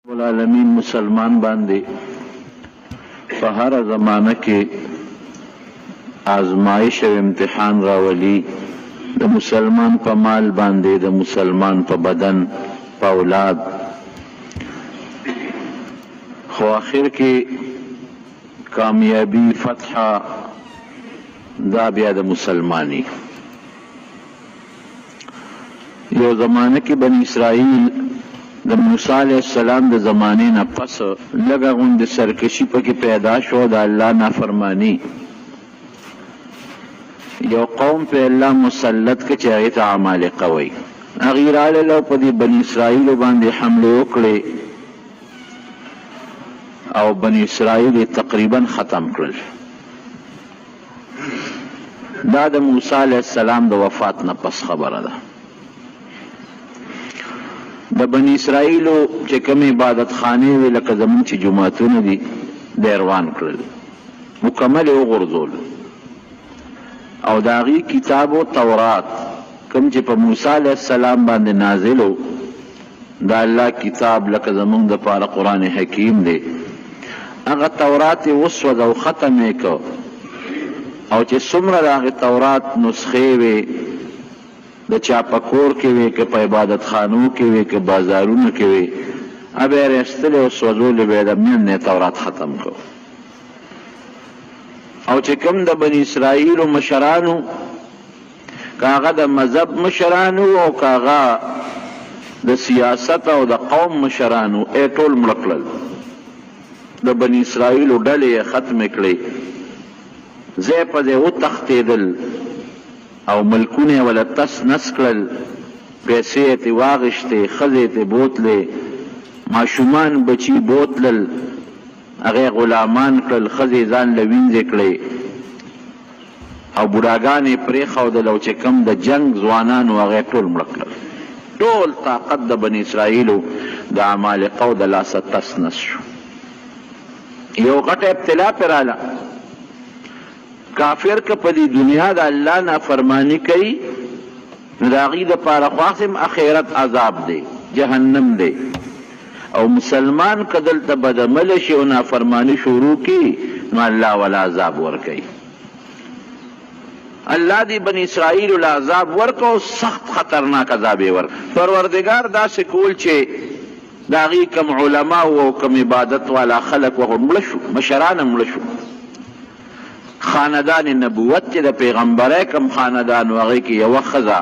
العالمین مسلمان باندې په هر زمانه کې آزمائش او امتحان راولي د مسلمان په مال باندې د مسلمان په بدن په اولاد خو آخر کې کامیابی فتح دا بیا د مسلمانی یو زمانه کې بنی اسرائیل د موسی علیہ السلام د زمانه نه پس لږه غوندې سرکشي پکې پیدا شو د الله نافرمانی یو قوم په الله مسلط کې چې هغې ته عمالقه وایي هغې راغلل او په دې بني اسرائیلو باندې حملې وکړې او بني اسرائیل یې تقریبا ختم کړل دا د موسی علیہ السلام د وفات نه پس خبره ده د بنی اسرائیلو چې کوم عبادت خانې وي لکه زمونږ چې جوماتونه دي دیروان کړل مکمل یې وغورځول او د هغې کتاب و تورات کوم چې په موسی علیه السلام باندې نازل و د الله کتاب لکه زمونږ دپاره قرآن حکیم دی هغه تورات یې وسوځ او ختم یې کړ او چې څومره د هغې تورات نسخې وې د چا په کور کې وي که په عبادت خانو کې وي که بازارونو کې وي هغه یې راایستلې او سوځولې به یې د مین تورات ختم کړ او چې کوم د بني اسرائیلو مشرانو که هغه د مذهب مشرانو او که هغه د سیاست او د قوم مشرانو یې ټول مړه کړل د بني اسرائیلو ډلې یې ختمې کړې ځای په ځای وتښتېدل او ملکونه یې وله تس نس کړل پیسې یې ترې واخېستې ښځې یې ترې بوتلې ماشومان بچي بوتلل هغې غلامان کړل ښځې ځان له وینځې کړې او بوډاګان یې پرېښودل او چې کوم د جنګ ځوانانو هغه ټول مړه کړل ټول طاقت د بني اسرائیلو د عمالقو د لاسه تس نس شو یو غټه ابتلا پرې راله کافر که په دې دنیا د الله نافرمانی کوي نو د هغې دپاره خو هم اخرت عذاب دی جهنم دی او مسلمان که دلته بدعمله شي او نافرمانی شروع کړي نو الله وله عذاب ورکوي الله دې بني اسرائیلو له عذاب ورکړه او سخت خطرناک عذاب یې ورکړه پروردګار داسې کول چې د هغې کم علما او کم عبادت والا خلک وغه مړه شو مشران مړه شو خاندان نبوت چې د پیغمبرۍ کم خاندان و هغې کې یوه ښځه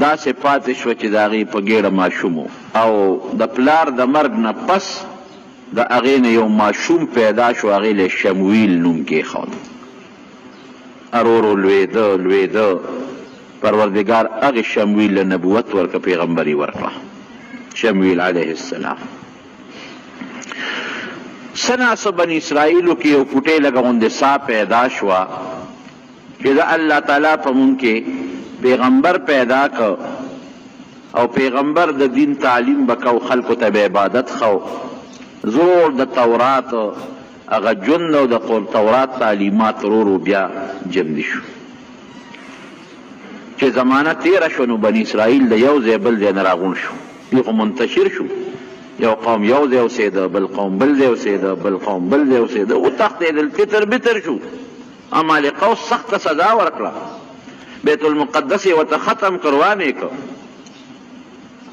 داسې پاتې شوه چې د هغې په ګېډه ماشوم او د پلار د مرګ نه پس د هغې نه یو ماشوم پیدا شو هغې له شمویل نوم کېښود ارورو لوېده لوېده پروردګار هغې شمویل له نبوت ورکړه پیغمبري ورکړه شمویل علیه السلام سناسو بنی اسرائیلو کې یو پوټې لږه غوندې سا پیدا شوه چې د الله تعالی په مونږ کې پیغمبر پیدا کړ او پیغمبر د دین تعلیم به کو خلکو ته به عبادت خو زور د تورات هغه جن او د تورات تعلیمات ورو بیا جمدي شو چې زمانه تیره شو نو بنی اسرائیل د یو ځای بل ځای نه راغون شو دوی خو منتشر شو یو قوم یو ځای اوسېده بل قوم بل ځای اوسېده بل قوم بل ځای اوسېده وتښتېدل تتر بتر شو عمالقو سخته سزا ورکړه بیت المقدس یې ورته ختم کروان یې کړ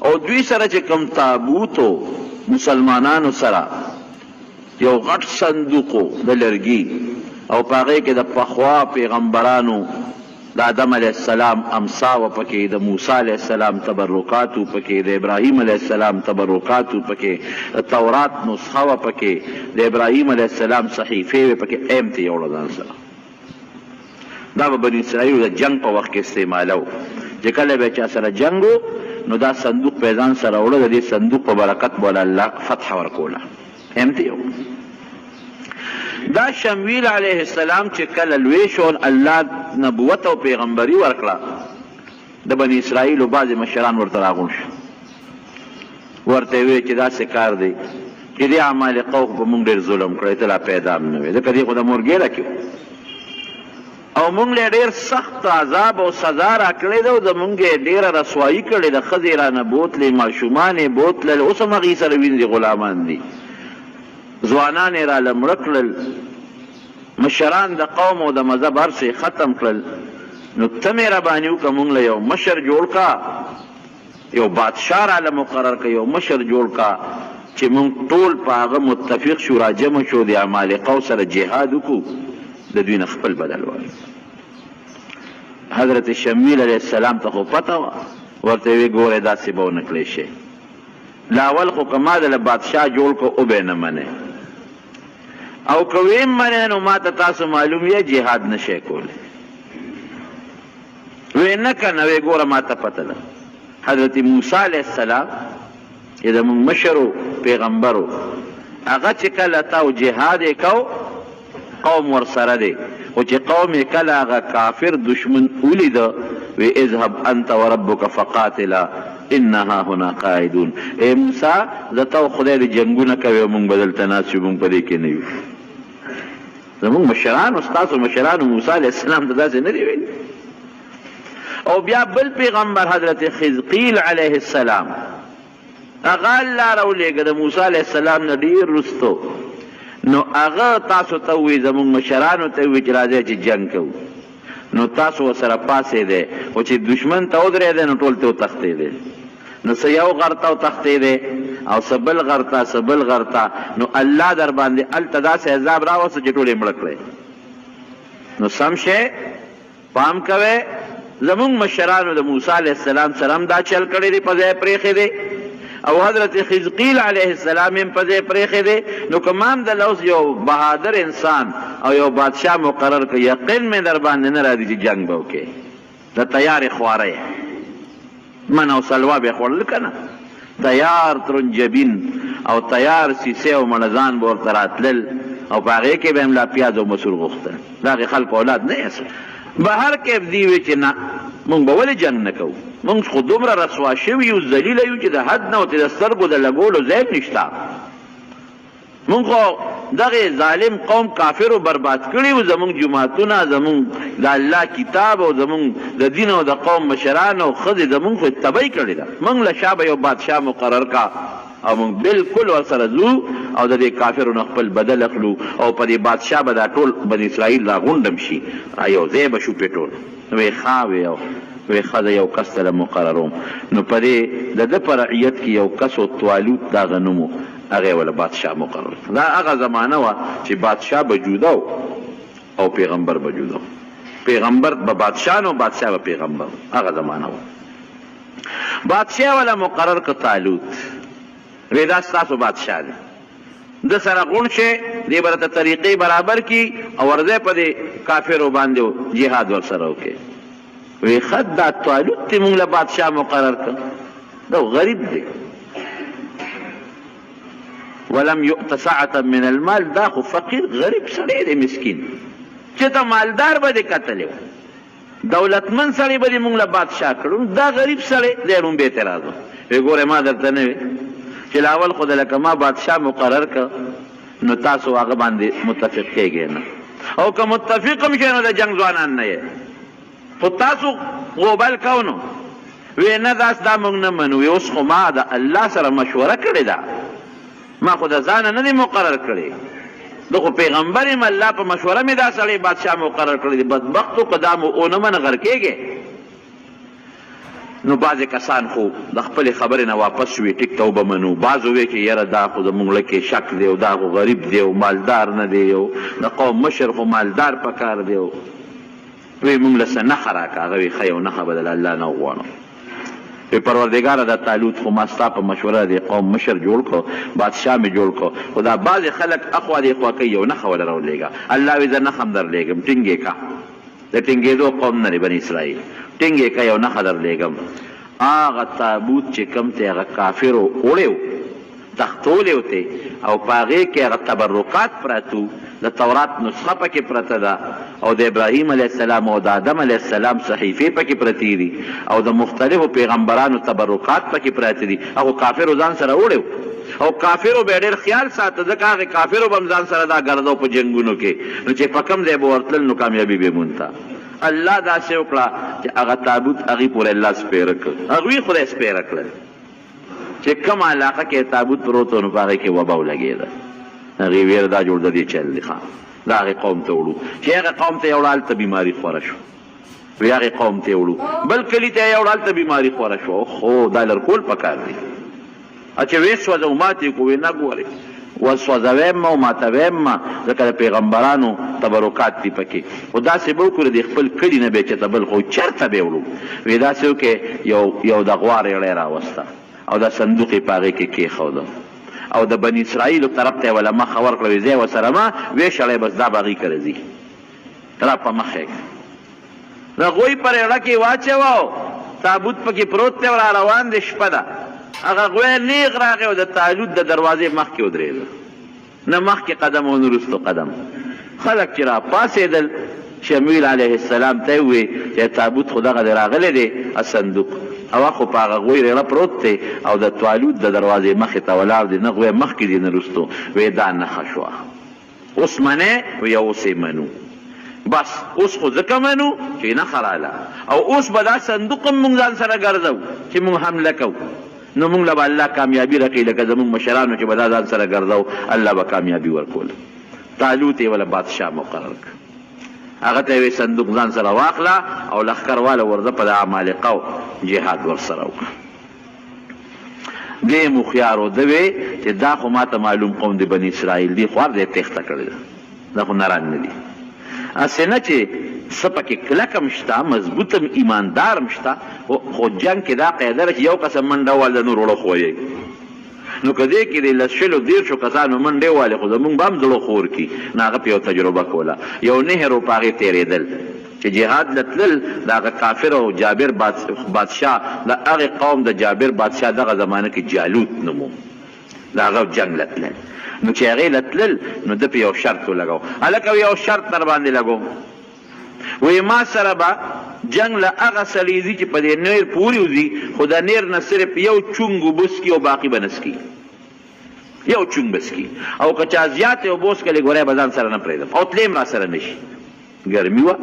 او دوی سره چې کوم تابوت و مسلمانانو سره یو غټ صندوق و د لرګي او په هغې کې د پخوا پیغمبرانو د آدم علیه السلام امسا و پکې د موسی علیه السلام تبرکات و پکې د ابراهیم علیه السلام تبرکات و پکې د تورات نسخه و پکې د ابراهیم علیه السلام صحیفې و پکې ایم ته یوړه ځان سره دا به بني اسرائیلو د جنګ په وخت کې استعمالو چې کله به چا سره جنګ و نو دا صندوق په ځان سره وړه د دې صندوق په برکت به الله فتح ورکوله ایم ته یو دا شمویل علیه السلام چې کله لوی شو الله نبوت او پیغمبري ورکړه د بني اسرائیلو بعضې مشران ورته راغون شو ورته یې ویل چې داسې کار دی چې دې عمالقو خو په موږ ډېر ظلم کړی ته لا پیدا هم نه وې ځکه دې خو د مور ګېډه کې او مونږ له ډېر سخت عذاب او سزا راکړې ده او زمونږ یې ډېره رسوایي کړې ده. ښځې رانه بوتلې، ماشومان یې بوتلل، اوس هم هغې سره وینځي غلامان دي. ځوانان یې راله مړه کړل، مشران د قوم او د مذهب هر څه ختم کړل. نو ته مهرباني وکړه مونږ له یو مشر جوړ کا، یو بادشاه راله مقرر کړه، یو مشر جوړ کا چې مونږ ټول په هغه متفق شو، راجمع شو، د عمالقو سره جهاد وکړو، د دوی نه خپل بدل وایو. حضرت شمیل علیه السلام ته خو پته وه، ورته وی ګوره داسې به ونه کړی شي. لاول خو که ما دله بادشاه جوړ کړو او به یې نه منې، او که ویم منې نو ما ته تاسو معلوم یې جهاد نه شئ کولی. وی نه که نه، وی ګوره ما ته پته ده. حضرت موسی علیه السلام چې زمونږ مشر و پیغمبر و، هغه چې کله تا جهاد یې کو قوم ورسره دی، خو چې قوم یې کله هغه کافر دشمن ولیده وی اذهب انت وربک فقاتلا انها هنا قاعدون. ای موسی زه ته خدای دې جنګونه کوي او مونږ به دلته ناست یو، مونږ په دې کې نه یو. زمونږ مشرانو ستاسو مشرانو موسی علیه السلام ته داسې نه دی ویلي. او بیا بل پیغمبر حضرت خزقیل علیه السلام، هغه الله راولېږه د موسی علیه السلام نه ډېر وروستو. نو هغه تاسو ته ووایي، زمونږ مشرانو ته ووایي چې راځئ چې جنګ کوو. نو تاسو ورسره پاڅېدی، خو چې دشمن ته ودرېدی نو ټول ته وتښتېدی. نو څه یو غر ته وتښتېدی او څه بل غر ته، څه بل غر ته. نو الله در باندې هلته داسې عذاب راوسته چې ټول یې مړه کړی. نو سم شی پام کوئ، زمونږ مشرانو د موسی علیه السلام سره هم دا چل کړی دی، په ځای پرېښی دی، او حضرت خزقیل علیه السلام هم په ځای پرېښی دی. نو که ما هم دله اوس یو بهادر انسان او یو بادشاه مقرر کړ، یقین مې در باندې نه راځي چې جنګ به وکړې. د تیارې خواره یې من او سلوا به یې خوړل که نه، تیار ترنجبین او تیار سیسې او مړزان به ورته راتلل، او په هغې کې به هم لا پیاز او مسور غوښتل. د هغې خلکو اولاد نه یاست. بهر کې دی وی چې نه مونږ به ولې جنګ نه کوو، مونږ خو دومره رسوا شوي یو، ذلیله یو چې د حد نه او د سترګو د لګولو ځای نشته. مونږ خو دغه ظالم قوم کافرو برباد کړي وو، زمونږ جوماتونه، زمونږ د الله کتاب او زمونږ د دین او د قوم مشران او ښځې زمونږ خو تبۍ کړې ده. مونږ له شا به یو بادشاه مقرر کا او مونږ بالکل ورسره ځو او د دې کافرو نه خپل بدل اخلو، او په دې بادشاه به دا ټول بني اسرائیل راغونډم شي، یو ځای به شو پې ټول. وی ښه وی ښه زه یو کس ته مقرروم. نو په دې د ده په رعیت کې یو کس و طالوت د هغه نوم و، هغه یې وله بادشاه مقرر. دا هغه زمانه وه چې بادشاه به جوده و او پیغمبر به جوده و، پیغمبر به بادشاه نو بادشاه به پیغمبر. هغه زمانه وه. بادشاه وله مقرر که طالوت، وی دا ستاسو بادشاه دی، د سره غونډ شئ، دې به راته طریقې برابر کړي او ورځئ په دې کافرو باندې جهاد ورسره وکړئ. وی خد دا طالوت تی مونږ له بادشاه مقرر کړ، دا غریب دی، ولم یؤت سعة من المال، دا خو فقیر غریب سړی دی، مسکین. چې ته مالدار به دې کتلی و، دولتمن سړی به دې مونږ له بادشاه کړو، دا غریب سړی دی. نوم به اعتراض و، وی ګوره ما درته نه وی چې لاول خو د لکه ما بادشاه مقرر کړ نو تاسو هغه باندې متفق کېږئ نه، او که متفق هم شئ نو د جنګ ځوانان نه یې، خو تاسو غوبل کو نو. وی نه داس دا مونږ نه منو. وی اوس خو ما د الله سره مشوره کړې ده، ما خو د ځانه نه دی مقرر کړی، د خو پیغمبر یم، الله په مشوره مې دا سړی بادشاه مقرر کړی دی. بدبختو که دا مو ونه منه غر کېږې. نو بعضې کسان خو د خپلې خبرې نه واپس شوي، ټیک ته وبه منو. بعض ووی چې یاره دا خو زموږ لکې شک دی او دا خو غریب دی او مالدار نه دی، او د قوم مشر خو مالدار پکار دی. وی مونږ له څه نښه راکړه. هغه وی ښه یو نښه به د الله نه وغواړم. وی پروردګاره دا طالوت خو ما ستا په مشوره د قوم مشر جوړ کړو، بادشاه مې جوړ کړو، خو دا بعضې خلک اخوا دې خوا کوي، یو نښه وله راولېږه. الله وی زه نښه هم درلېږم، ټینګې کا، د ټینګېدو قوم نه دی بني اسرائیل، ټینګې کا یو نښه درلېږم. هغه تابوت چې کوم ته هغه کافرو وړی و، تختولی وتی، او په هغې کې هغه تبرکات پرته و، د تورات نسخه پکې پرته ده، او د ابراهیم علیه السلام او د آدم علیه السلام صحیفې پکې پرتې دي، او د مختلفو پیغمبرانو تبرکات پکې پراته دي. هغو کافرو ځان سره وړی و، او کافرو به ډېر خیال ساته ځکه هغې کافرو به هم ځان سره دا ګرځو په جنګونو کې نو چې په کوم ځای به ورتلل نو کامیابي به مونته الله داسې وکړه چې هغه تابوت هغې پورې الله سپېره کړ هغوی خدای سپېره کړل چې کوم علاقه کې تابوت پروت و نو په هغې کې وبا ولګېده هغې ویل دا جوړ د دې چل دی ښه دا هغې قوم ته وړو چې هغې قوم ته یې وړه هلته بیماري خوره شو وی هغې قوم ته یې وړو بل کلي ته یې وړه هلته بیماري خوره شو خو دا لرکول پکار دی چې ویې سوځو ماتې کو وی نه ګورې وسوځویم او ماتویم ځکه د پیغمبرانو تبرکات دي پکې خو داسې به وکړو د خپل کلي نه به یې چېرته بل خو چېرته به یې وړو وی داسې وکړې یو د غوا ریړی راوسته او دا صندوق یې په هغې کې کېښوده او د بني اسرائیلو طرف ته یې وله مخه ورکړه وی ځای ورسره ما ویې شړی بس دا به هغې کره ځي را په مخ یې د هغوی په ریړه کې واچوه تابوت پکې پروت دی او را روان دی شپه ده هغه غوی نیغ راغی او د تالوت د دروازې مخکې ودرېده نه مخکې قدم او نه وروستو قدم خلک چې را پاڅېدل شمیل علیه السلام ته یې وویې چې تابوت خو دغه دی راغلی دی صندوق او خو په هغه غوی ریړه پروت دی او د توالوت د دروازې مخې ته ولاړ دی نه غوی مخکې دی نه وروستو وی دا نښه شوه اوس منې وی اوس یې منو بس اوس خو ځکه منو چې نښه راله او اوس به دا صندوق هم مونږ ځان سره ګرځو چې مونږ حمله کوو نو مونږ له به الله کامیابي راکوي لکه زمونږ مشرانو چې به دا ځان سره ګرځو الله به کامیابي ورکول طالوت یې وله بادشاه مقرر کړ هغه ته یې صندوق ځان سره واخله او لښکر واله ورځه په د عمالقو جهاد ورسره وکړه دې مخیار و ده وی چې دا خو ماته معلوم قوم د بني اسرائیل دی خو هر دی تېښته کړې ده دا خو نران نه دي هسې نه چې څه پکې کلک هم شته مضبوط هم ایماندار هم شته خو جنګ کې دا قاعده ده چې یو قسم منډه وال د نور وړه خویږي نو که دې کې د لس شلو دېرشو کسانو منډې والې خو زمونږ به هم زړه خور کي نو هغه پې یو تجربه کوله یو نهر و په هغې تېرېدل چې جهاد له تلل د هغه کافر او جابر بادشاه د هغې قوم د جابر بادشاه دغه زمانه کې جالوت نومو د هغه جنګ له تلل نو چې هغې له تلل نو ده په یو شرط ولګو هلکه یو شرط در باندې لګو وی ما سره به جنگ له هغه سړي ځي چې په دې نیر پورې وځي خو د نیر نه صرف یو چونګ اوبه څکي او باقي به نه څکي یو چونګ به څکي او که چا زیات اوبه وڅکلې ګوری به ځان سره نه پرېږدم او تلې هم را سره نه شي ګرمي وه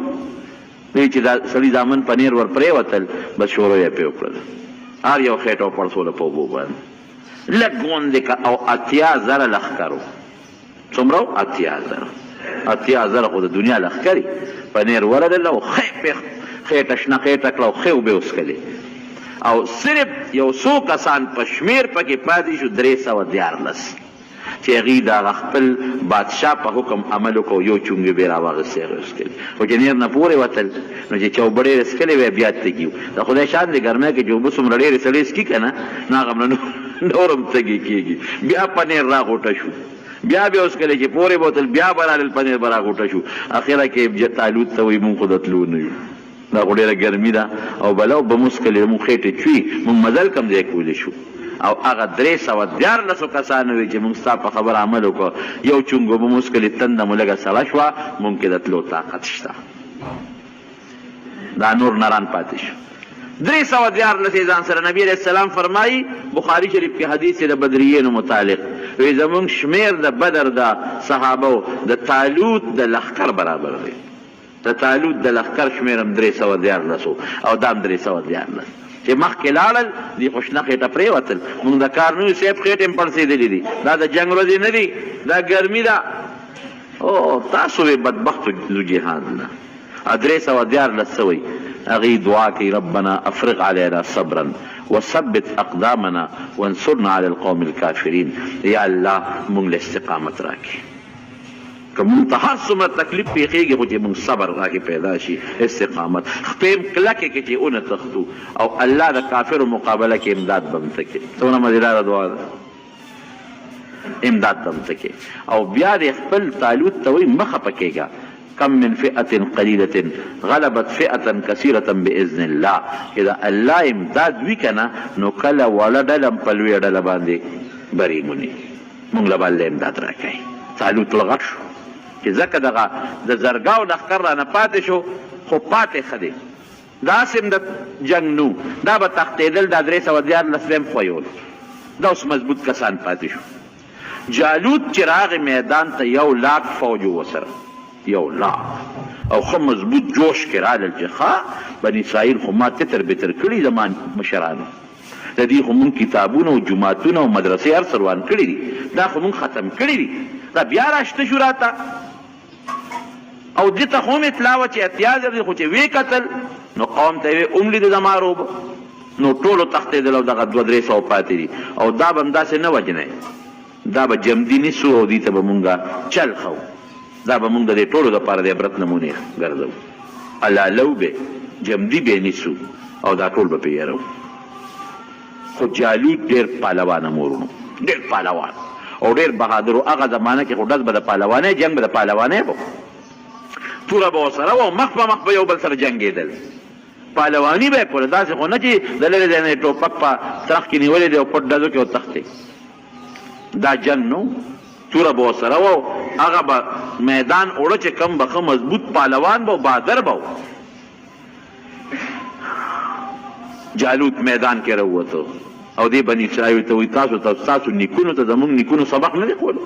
وی چې دا سړي دامن په نیر ور پرېوتل بس شروع یې پرې وکړل هر یو خېټه وپړسوله په اوبو باندې لږ غوندې او 80,000 لښکر و څومره و 80,000 خو د دنیا لښکري په نیر ورلل او خېټه شنه خېټه کړه او ښې اوبې وڅکلې او صرف یو څو کسان په شمېر پکې پاتې شو 314 چې هغوی د هغه خپل بادشاه په حکم عمل وکړو یو چونګ یې بې راواغستې هغې وڅکلې خو چې نیر نه پورې وتل نو چې چا اوبه ډېرې څکلې وی بیا تږي د خدای شان دی ګرمۍ کې چې اوبه څومره ډېرې سړی څکي که نه نو هغه نور هم تږي کېږي بیا په نیر راغوټه شو بیا بیا اوس کله چې پورې بوتل بیا به رالل پنیر به راغوټه شو اخره کې طالوت ته وایي مونږ خو د تلو نه یو دا خو ډېره ګرمي ده او بلا به مو څکلې مونږ خېټې چوي مونږ مزل کم ځای کولی شو او هغه 314 کسانو وي چې مونږ ستا په خبره عمل وکړو یو چونګ به مو څکلې تنده مو لږه سړه شوه مونږ کې د تلو طاقت شته دا نور نران پاتې شو 314 ځان سره نبی علیه السلام فرمایي بخاري شریف کې حدیث د بدریینو متعلق وی زمونږ شمیر د بدر د صحابو د طالوت د لښکر برابر دی د طالوت د لښکر شمیر هم 314 او دا هم 314 چې مخکې لاړل دي خو شنه خېټه پرېوتل مونږ د کار نه یو صاحب خېټې هم پړسېدلي دي دا د جنګ ورځې نه دي دا ګرمي ده او تاسو وی بدبختو ځو جهاد نه 314 څه وایي هغې دعا کوي ربنا افرغ علینا صبرا وثبت اقدامنا وانصرنا على القوم الكافرين یا الله مونږ له استقامت راکړي که مونږ ته هر څومره تکلیف پېښېږي خو چې مونږ صبر راکې پیدا شي استقامت خپې هم کلکې کې چې ونه تښتو او الله د کافرو مقابله کې امداد به هم ته کړي څومره مزیداره دعا ده امداد به هم ته کړي او بیا د خپل طالوت ته وایي مه خفه کېږه کم من فئة قلیلة غلبت فئة کثیرة بإذن الله اذا الله امداد وی کنه نو کله وړه ډله هم په لویه ډله باندې بري موني مونږ له به الله امداد راکوي طالوت لغټ شو چې ځکه دغه د زرګاو لښکر رانه پاتې شو خو پاتې ښه دی داسې هم د جنګ نو دا به تښتېدل دا 314 به هم خویول دا اوس مضبوط کسان پاتې شو. جالوت چې راغی میدان ته 1,00,000 فوج ورسره 1,00,000 او ښه مضبوط جوش کې رالل چې ښه بني اسرائیل خو ما تتر بتر کړي زما مشرانو، د دې خو مونږ کتابونه او جوماتونه او مدرسې هر څه روان کړي دي، دا خو مونږ ختم کړي دي، دا بیا راشته شو راته. او دې ته خو هم اطلاع وه چې احتیاط دی، خو چې ویې کتل نو قوم ته یې وملیده زما روبه، نو ټولو تښتېدل او دغه 200-300 پاتې دي. او دا به همداسې نه وجنی، دا به جمدي نیسو او دې ته به مونږ چل خو، دا به مونږ د دې ټولو دپاره د عبرت نمونې ګرځو. الالو به جمدي به نیسو او دا ټول به پې یرو. خو جالوت ډېر پهلوانه مورونو، ډېر پهلوان او ډېر بهادر و. هغه زمانه کې خو ډز به د پهلوانۍ جنګ به د پهلوانۍ به توره به ورسره وه او مخ په مخ به یو بل سره جنګېدل، پهلواني به یې کوله. داسې خو نه چې د لرې ځای نه یې ټوپک په ترخ کې نیولی دی او پټ ډزو کې وتښتې، دا جنګ نو. توره به ورسره وه او هغه به میدان اوړه چې کم به ښه مضبوط پهلوان به و، بهادر به و. جالوت میدان کې راووتو او دې بني اسرائیل ته وایي تاسو نیکونو ته زموږ نیکونو سبق نه دی ښوولی،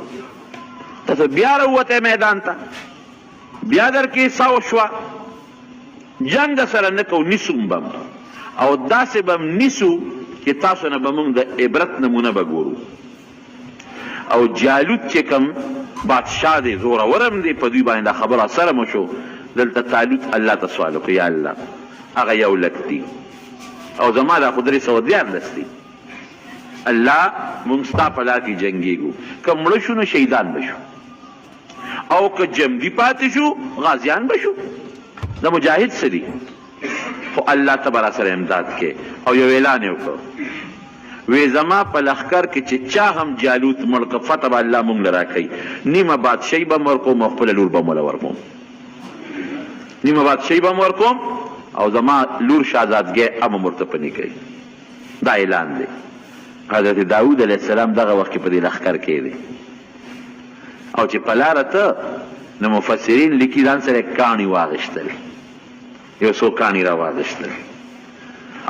تاسو بیا راووتی میدان ته، بیا در کې ساو شوه. جنګ سره نه کو، نیسو به او داسې به نیسو چې تاسو نه به موږ د عبرت نمونه به ګورو. او جالوت چې کوم بادشاه دی، زورورم دی، په دوی باندې دا خبره سره مو شو. دلته طالوت الله ته سوال وکړ، یا الله هغه 1,00,000 دي او زما دا خو 314 دي، الله مونږ ستا په لار کې جنګېږو، که مړه شو نو شهیدان به شو او که جمدي پاتې شو غازیان به شو. د مجاهد څه دي؟ خو الله ته به راسره امداد کې. او یو اعلان یې وکړ، وی زما په لښکر کې چې چا هم جالوت مړ که فتح به الله مونږ له راکوي، نیمه بادشاهي به م ورکوم او خپله لور به م له ورکوم، نیمه بادشاهي به م ورکوم او زما لور شهزادګۍ هم ورته پنې کوي. دا اعلان دی. حضرت داود علیه السلام دغه وخت کې په دې لښکر کې دی او چې په لاره ته نو مفسرین لیکي ځان سره کاڼي واغېشتل، یو څو کاڼي را واغېشتل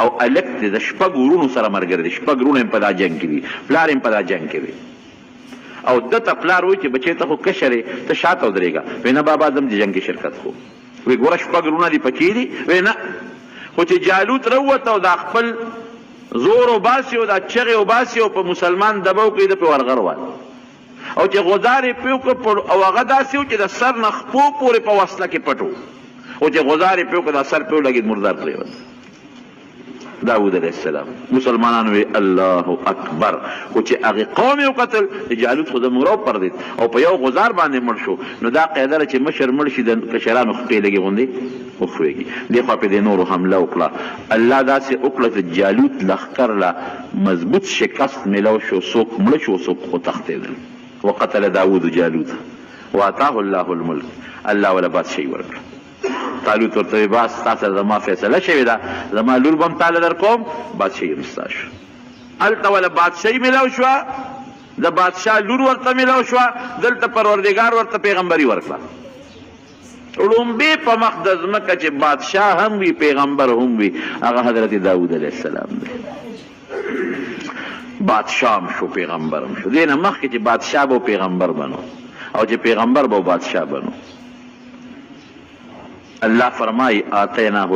او هلک دی د 6 ورونو سره ملګری دی، 6 ورونه هم په دا جنګ کې دي، پلار هم په دا جنګ کې دی. او ده ته پلار وایي چې بچی ته خو کشر یې، ته شاته ودرېږه. وایي نه بابا زم د جنګ کې شرکت خو. وی ګوره 6 ورونه دي پکې دي. وی نه، خو چې جالوت راووته او دا خپل زور وباسي او دا چغې وباسي او په مسلمان دباو کوي، د پې ورغر وال او چې غزار یې پې وکړ او هغه داسې و چې د سر نه خپو پورې په وسله کې پټ و، او چې غزار یې پې وکړ دا سر پې ولګېد مردار پرېوت. داود علیه السلام مسلمانانو وی الله اکبر. خو چې هغې قوم یې وکتل د جالوت خو زموږ راوپردېد او په یو غزار باندې مړ شو. نو دا قاعده ده چې مشر مړ شي د کشرانو خپې لږې غوندې وښویږي. دې خوا پې د نورو حمله وکړه. الله داسې وکړه چې جالوت لښکر له مضبوط شکست میلاو شو، څوک مړه شو څوک خو تښتېدل. وقتل داود جالوت واتاه الله الملک، الله وله بادشاهي ورکړه. طالوت ورته وی بس تا سره زما فیصله شوې ده، زما لور به هم تاله در کوم، بادشاهي هم ستا شو. هلته وله بادشاهي میلاو شوه، د بادشاه لور ورته میلاو شوه، دلته پروردګار ورته پیغمبري ورکړه. لومبې په مخ د ځمکه چې بادشاه هم وي پیغمبر هم وي، هغه حضرت داود علیه السلام دی. بادشاه هم شو پیغمبر هم شو. دې نه مخکې چې بادشاه به پیغمبر بنو او چې پیغمبر به بادشاه بنو. الله فرمای آتیناه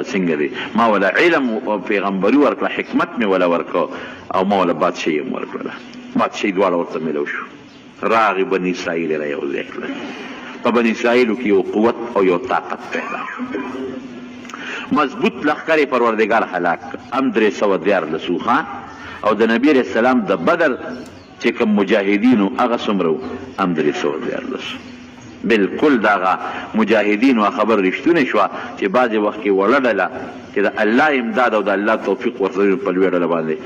څنګه دی، ما ولا علم او پیغمبري ورکړه، حکمت مې ولا ورکړه او ما ولا بادشاهي هم ورکړله. بادشاهي دواړه ورته میلاو شو. راغی بني اسرائیل یې را یوځای کړل. په بني اسرائیلو کې یو قوت او یو طاقت پیدا شو. مضبوط لښکر یې پروردګار هلاک کړ. هم 314 ښه. او د نبي علیه السلام د بدر چې کوم مجاهدینو هغه څومره وو، هم 314. بالکل دغه مجاهدینو خبر رښتونې شوه چې بعضې وخت کې وړه ډله چې د الله امداد او د الله توفیق ورته په لویه ډله باندې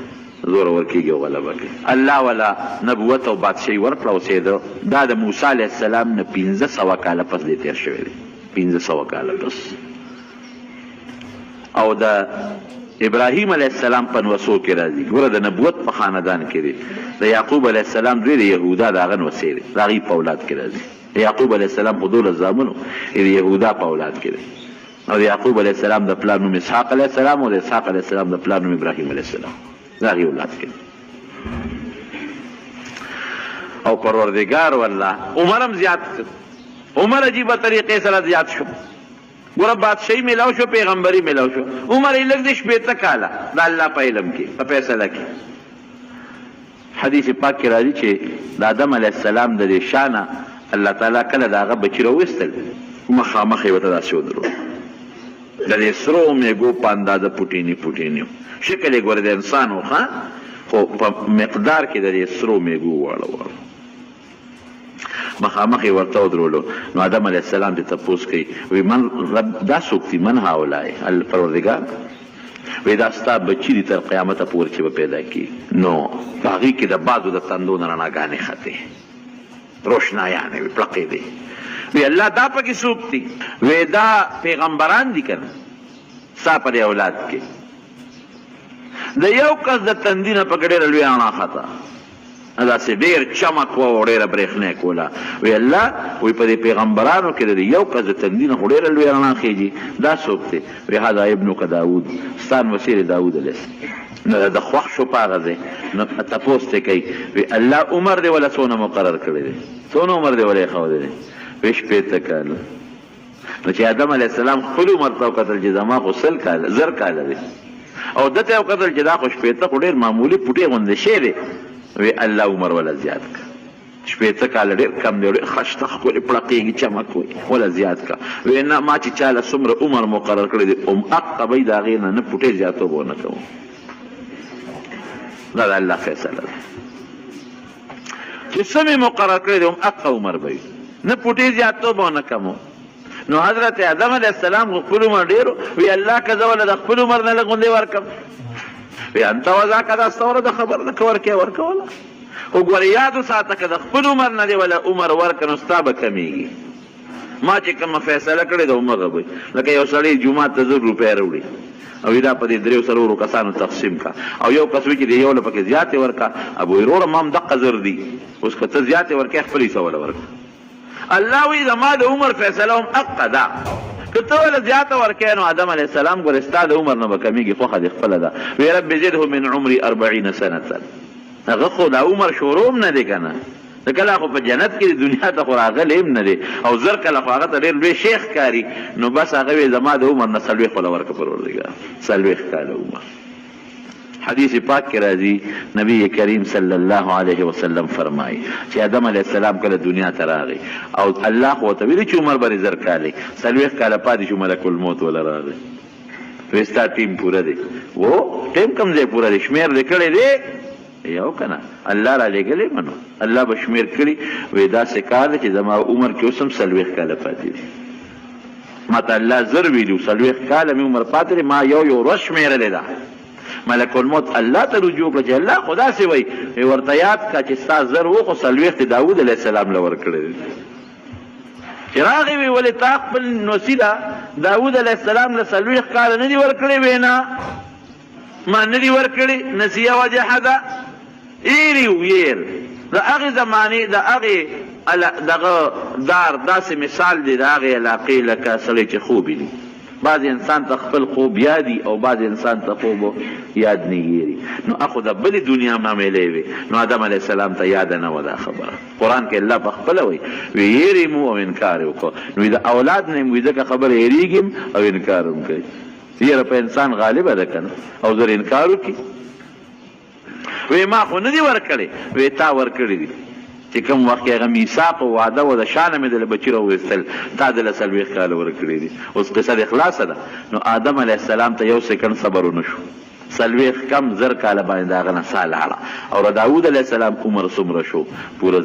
زور ورکېږي او غلبه کوي. الله ولا نبوت او بادشاهي ورکړه اوسېده. دا د موسی علیه السلام نه 1500 کاله پس دی تېر شوی دی، 1500 کاله پس. او د ابراهیم علیه السلام په نوسو کې راځي. ګوره د نبوت په خاندان کې دی. د یعقوب علیه السلام دوی د یهودا د هغه نوسې دی، د هغې په اولاد کې راځي. د یعقوب علیه السلام په 12 زامنو د یهودا په اولاد کې دی. او د یعقوب علیه السلام د پلار نوم اسحاق علیه السلام او د اسحاق علیه السلام د پلار نوم ابراهیم علیه السلام، د هغې اولاد کې دی. او پروردگار والله عمر هم زیات کړ. عمر عجیبه طریقې سره زیات شو. ګوره بادشاہي میلاو شو، پیغمبري میلاو شو. عمر یې لږ د 80 کاله د الله په علم کې په فیصله کې. حدیث پاک کې راځي چې د آدم علیه السلام د دې شانه الله تعالی کله د هغه بچي راویستل، مخامخ یې ورته داسې ودرو، د دې سرو میږو په اندازه پوټیني پوټیني شکل یې ګوره د انسان و، خو په مقدار کې د دې سرو میږو واړه واړه مخامخ یې ورته ودرولو. نو آدم علیه السلام دې تپوس کوي، وی من رب دا څوک دي؟ من هؤلاء پروردګار وی دا ستا بچي دي تر قیامته پورې چې به پیدا کړي. نو په هغې کې د بعضو د تندو نه رڼاګانې ختې، روشنایانې وي، پړقې دي. وی الله دا پکې څوک دي؟ وی دا پیغمبران دي که نه ستا په دې اولاد کې. د یو کس د تندي نه پکې ډېره لویه رڼا خته، داسې ډېر چمک وه او ډېره برېښنا کوله. وی الله وی په دې پیغمبرانو کې د یو کس د تندي نه خو ډېره لویه رڼا خېږي، دا څوک دی؟ وی هذا ابنک داود، ستا نوسیر داود علیه السلام. نو د خوښ شو په هغه ځای. نو تپوس ترې کوي، وی الله عمر دې وله څونه مقرر کړی دی؟ څونه عمر دې وله یې ښودی دی؟ وی 80 کاله. نو چې آدم علیه السلام خپل عمر ته وکتل چې زما خو 100 کاله دی، او ده ته یې وکتل چې دا خو 80 خو ډېر معمولي پوټې غوندې شی دی. وی الله عمر ولا زیات کا، 80 کاله ډېر کم دی، خشته ښکلې پړقېږي چمک وي، ولا زیات کا. وی نه ما چې چاله څومره عمر مقرر کړی دی هغه به یې د هغې نه پوټې زیاتوب ونه کوم. دا د الله فیصله ده چې څه مې مقرر کړی دی هغه عمر به وي، نه پوټې زیاتوب ونه کوم. نو حضرت آدم علیه السلام خپل عمر ډېر وی الله که زه وله د خپل عمر نه لږ غوندې ورکړم. وی انت وذاک دا ستا د خبر نه که ورکې ورکوله، خو ګوره یاد وساته که د خپل عمر نه دې وله عمر ورکړه نو ستا به کمیږي. ما چې کومه فیصله کړې ده همغه به لکه یو سړی جومات ته 1000 روپۍ راوړي او دا په دې 3 کسانو تقسیم کا، او یو کس وي چې د یو له پکې زیاتې ورکړه، ابو وروره ما هم دقه 1000 دي، اوس که ته زیاتې ورکړې خپل حصه وله ورکړه. الله وی زما د عمر فیصله هم حقه ده، که ته وله زیاته ورکړې نو آدم علیه السلام ګورې ستا د عمر نه به کمیږي، خوښه دې خپله ده. وی رب زده من عمري 40 سنة، هغه خو د عمر شروع هم نه دی که نه، د کله خو په جنت کې د دنیا ته خو راغلی هم نه دی، او زر کله خو هغه ته ډېر لوی شیخ ښکاري. نو بس هغه وی زما د عمر نه 40 وله ورکړه پروردګار، 40 کاله عمر. حدیث پاک کې راځي نبی کریم صلی الله علیه وسلم فرمایي چې آدم علیه السلام کله دنیا ته راغی او الله خو ورته ویلي چې عمر به 10 کاله 40 کاله پاتې شو، ملک الموت وله راغی. وی ستا ټیم پوره دی؟ و ټیم کوم ځای پوره دی؟ شمېر دې کړی دی یو که نه؟ الله را لېږلی منو، الله به شمېر کړي. وی داسې کار دی چې زما عمر کې اوس هم 40 کاله پاتې دي. ما ته الله 1000 ویلي، 40 کاله مې عمر پاتې دی، ما یو ورځ شمېرلې ده. ملک الموت الله ته رجوع کړه چې الله خو داسې وایي، ورته یاد کړه چې ستا 1000 و خو 40 داود علیه السلام له ورکړی دی. چې راغی وی ولې تا خپل نوسي ده داود علیه السلام له 40 کاله نه دي ورکړی؟ وی نه ما نه دي ورکړي، نسیه وجحه ده، ایري ویر د هغې زمانې د هغې دغه دار داسې مثال دی د هغې علاقې لکه سړی چې خوب ویني. بعض انسان ته خپل خوب یادي او بعض انسان ته خوب یاد نه یېري. نو اخو د بلې دنیا معاملې وي، نو آدم علیه السلام ته یاده نه وه دا خبره. قرآن کې الله په خپله وایي وی یېرې مو او انکار یې وکړو. نو د اولاد نه یم وي ځکه خبره یېرېږي او انکار هم کوي. یره په انسان غالبه ده که نه، او زر انکار وکړي. وی ما خو نه دي ورکړی؟ وی تا ورکړي دي چې کوم وخت کې هغه میثاق او وعده و د شانه مې دله بچي راوویستل، تا دله 40 کاله ورکړي دي. اوس قصه دې خلاصه ده. نو آدم علیه السلام ته 1 سکنډ صبر ونه شو، 40 کم 1000 کاله باندې د هغه نه ساه لاړه. او د داود علیه السلام عمر څومره شو؟ پوره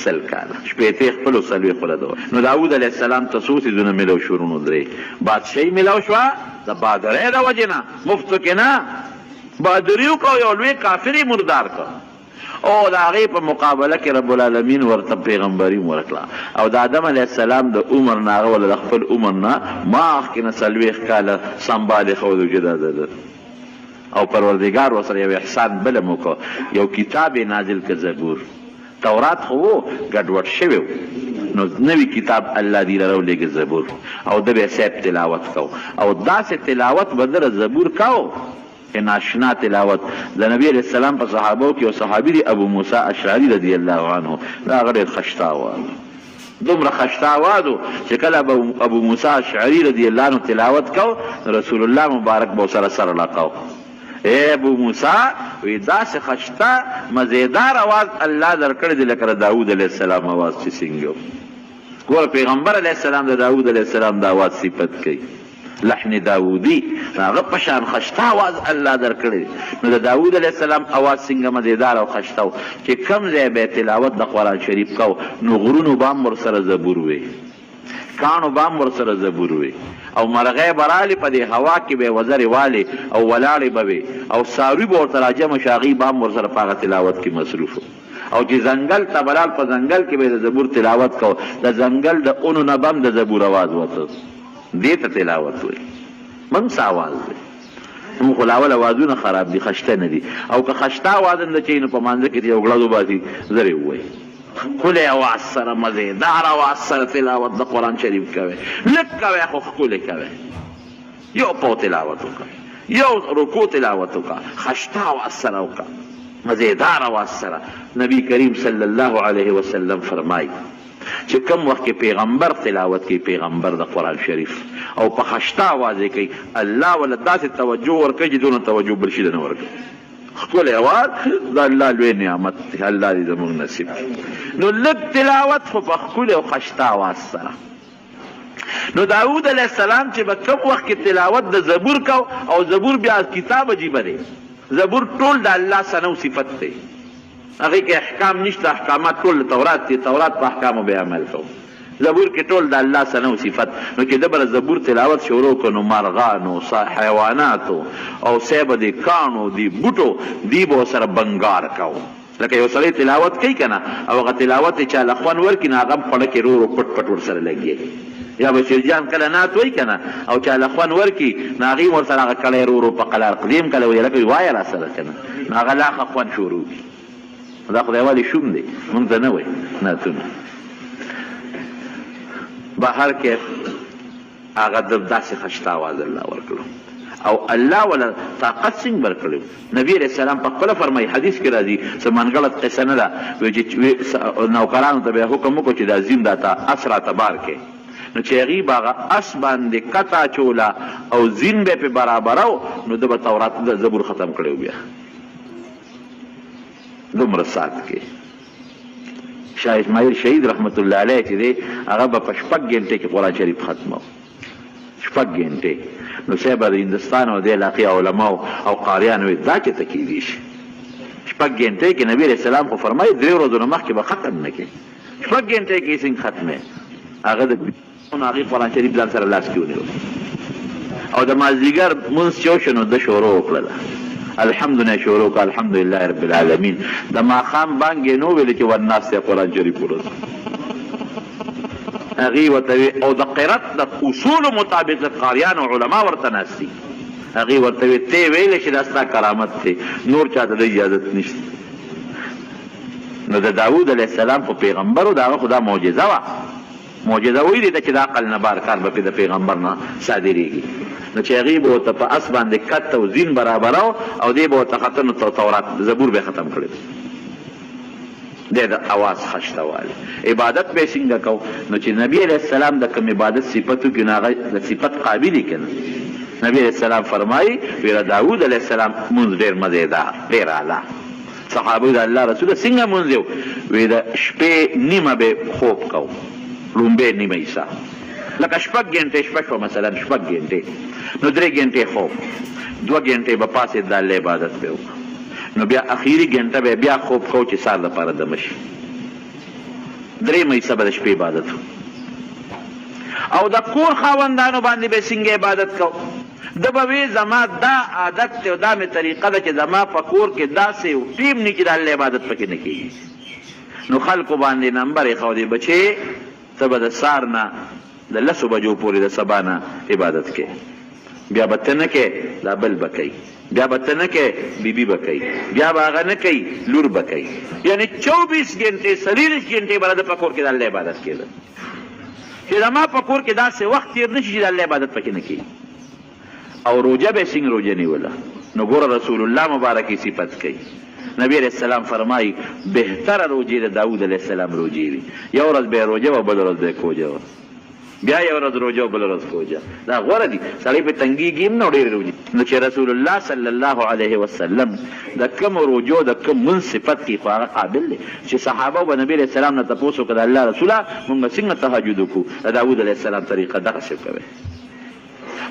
100 کاله، 80 خپل او 40 خپله ده. نو داود علیه السلام ته څو څیزونه میلاو شو؟ نو 3 بادشاهي میلاو شوه د بادرۍ د وجې نه، مفتو کې نه، بادري وکړو، یو لوی کافر یې مردار کړ، او د هغې په مقابله کې رب العالمین ورته پیغمبري ورکړه. او د آدم علیه السلام د عمر نه هغه وله د خپل عمر نه مخکې نه 40 کاله سنبالې ښودو چې دا ده. او پروردګار ورسره یو احسان بله م وکړو، یو کتاب یې نازل کړه زبور. تورات خو و ګډوډ شوی و، نو نوی کتاب الله دې له راولېږه زبور، او ده به یې صاحب تلاوت کو، او داسې تلاوت به ده زبور کو ناشنا تلاوت د نبی علیہ السلام په صحابو کې او صحابي دی ابو موسی اشعری رضی الله عنه دا غیر خشتاوه دومره خشتاوادو چې کله ابو موسی اشعری رضی الله عنه تلاوت کو رسول الله مبارک به سره سره لقاو اے ابو موسی وی داسې خشتا مزیدار आवाज الله درکړی دی لکه داوود علیه السلام आवाज چې څنګه ګور پیغمبر علیه السلام د داوود علیه السلام د आवाज صفت کوي لحن داودی هغه په شان خشتا आवाज الله درکړی نو د داوود علیه السلام आवाज څنګه مزیدار او خشتا و چې کم ځای به تلاوت د قرآن شریف کو نو غرونو بام ورسره زبور وي کانو بام ورسره زبور وي او مرغې برالې په دې هوا کې به وزرې والې او ولاړې به وي او څاروي به ورته راجمع شي هغې بام ورسره په هغه تلاوت کې مصروف او چې ځنګل ته بلال په ځنګل کې به د زبور تلاوت کو د ځنګل د اونو نه بم د زبور آواز وته دې ته تلاوت وي من څه آواز دی نو خو لاول آوازونه خراب دي خشته نه دي او که خشته آواز هم د چې نو په مانځه کې یو غړدو باسي زر یې ووایي ښکلی آواز سره مزېدار آواز سره تلاوت د قرآن شریف کوئ لږ کوئ خو ښکلی کوئ یو پو تلاوت وکړه یو رکو تلاوت وکړه خشته آواز سره وکړه مزېدار آواز سره نبی کریم صلی الله علیه وسلم فرمایي چې کم وخت کې پیغمبر تلاوت کوي پیغمبر د قرآن شریف او په خشته آواز یې کوي الله ولا داسې توجه ورکوي چې دونه توجه بل شي نه ورکوي ښکلی آواز د الله لوی نعمت دی الله دې زموږ نصیب نو لږ تلاوت خو په ښکلي او خشته آواز سره نو داود علیه السلام چې به کم وخت کې تلاوت د زبور کو او زبور بیا کتاب عجیبه دی زبور ټول د الله ثنا او صفت دی هغې کې احکام نشته احکامات ټول تورات دي تورات په احکامو به عمل کوو زبور کې ټول د الله ثنا او صفت نو چې د بله زبور تلاوت شروع کړو نو مارغانو حیواناتو او سیبه د کاڼو د بوټو دی به ورسره بنګار کوو لکه یو سړی تلاوت کوي که نه او هغه تلاوت یې چا له خوند ورکړي نو هغه هم خوړه کې رو رو پټ پټ ورسره لګي یا بشیرجان کله نعت وایي که نه او چا له خوند ورکړي نو هغې ورسره هغه کلی رو رو په قلار قدیم کله وایي لکه وایه را سره که نه نو هغه لا ښه خوند شروع کړي دا خدای والی شوم دی مونږ ته نه وایي نعتونه بهر کې هغه د داسې خشته آواز الله ورکړو او الله ولا طاقت څنګه ورکړو نبی علیه السلام په خپله فرمایي حدیث کې راځي څه منګړت قصه نه ده چې نوکرانو ته به حکم وکړو چې دا زین دا ته اس راته بار کې نو چې هغې به هغه اس باندې کته اچوله او زین به یې پې برابرو نو ده به تورات د زبور ختم کړی بیا دومره ساعت کې شاه اسماعیل شهید رحمت الله علیه چې دی هغه به په 6 غنټې کې قرآن شریف ختمو 6 غنټې نو صاحب د هندوستان او د علاقې علماو او قاریان وایي دا چېرته کیدی شي 6 غنټې کې نبي علیه السلام خو فرمایي 3 ورځو نه مخکې به ختم نه کړي 6 غنټې کې یې څنګه ختمې هغه د هغې قرآن شریف ځان سره لاس کې ونیو او د مازدیګر لمونځ چې وشو نو ده شروع وکړله الحمدلله شروع وکړه الحمدلله رب العالمین د ماښام بانګ یې نو ویلې چې ورناست یې قرآن شریف ورځ هغې ورته او د قرت د اصولو مطابق د قاریانو علما ورته ناست دي هغې ورته ویې ته یې ویلې چې دا ستا کرامت دی نور چاته د اجازت نشته نو د داود علیه السلام خو پیغمبر و د هغه خو دا معجزه وه معجزه ویلې ده چې د عقل نه بار کار به پې د پیغمبر نه صادرېږي نو چې هغې به ورته په اس باندې کت او زین برابرو او دی به ورته ختم نو تورات زبور به ختم کړی دی د اواز خشته والی عبادت به یې څنګه کوو نو چې نبي علیه السلام د کوم عبادت صفت وکړي نو هغه د صفت قابل یې که نه نبي علیه السلام فرمایي ویله داود علیه السلام مونځ ډېر مزېدار ډېر اعلی صحابه د الله رسوله څنګه مونځ یو وی د شپې نیمه به خوب کوو لومبې نیمه حصه لکه 6 غنټې شپه شوه مثلا 6 غنټې نو 3 غنټې خوب 2 غنټې به پاسې د الله عبادت به وکړو نو بیا اخیری غنټه به بیا خوب کوو چې سهار دپاره دمه شي 3 حصه به د شپې عبادت او د کور خاوندانو باندې به څنګه عبادت کوو ده به وی زما دا عادت دی او دا مې طریقه ده چې زما په کور کې داسې ټیم نه چې د الله عبادت پکې نه کېږي نو خلکو باندې نمبر یې ښودی بچې ته به د سهار نه د 10 بجو پورې د سبا نه عبادت کې بیا به ته نه کې دا بل به کوي بیا به ته نه کې بیبي به کوي بیا به هغه نه کوي لور به کوي یعنې 24 غنټې 24 غنټې به د په کور کې د الله عبادت کېده چې زما په کور کې داسې وخت تېر نه شي چې د الله عبادت پکې نه کېږي او روژه به یې څنګه روژه نیوله نو ګوره رسول الله مبارکی صفت کوي. نبی علیہ السلام فرمایي بهتره روجې د داود علیہ السلام روجې وي. یو ورځ به یې روجه وه، بله ورځ به یې کوجه وه، بیا یو ورځ روجه او بله ورځ کوجه. دا غوره دي. سړی پې تنګېږي هم نه ډېرې روجې. نو چې رسول الله صلی الله علیه وسلم د کوم روجو د کوم منځ صفت کې خو هغه قابل دی چې صحابه به نبي علیه السلام نه تپوس وکړه د الله رسوله مونږ څنګه تهجد وکړو؟ د داود علیه السلام طریقه دغسې کوئ.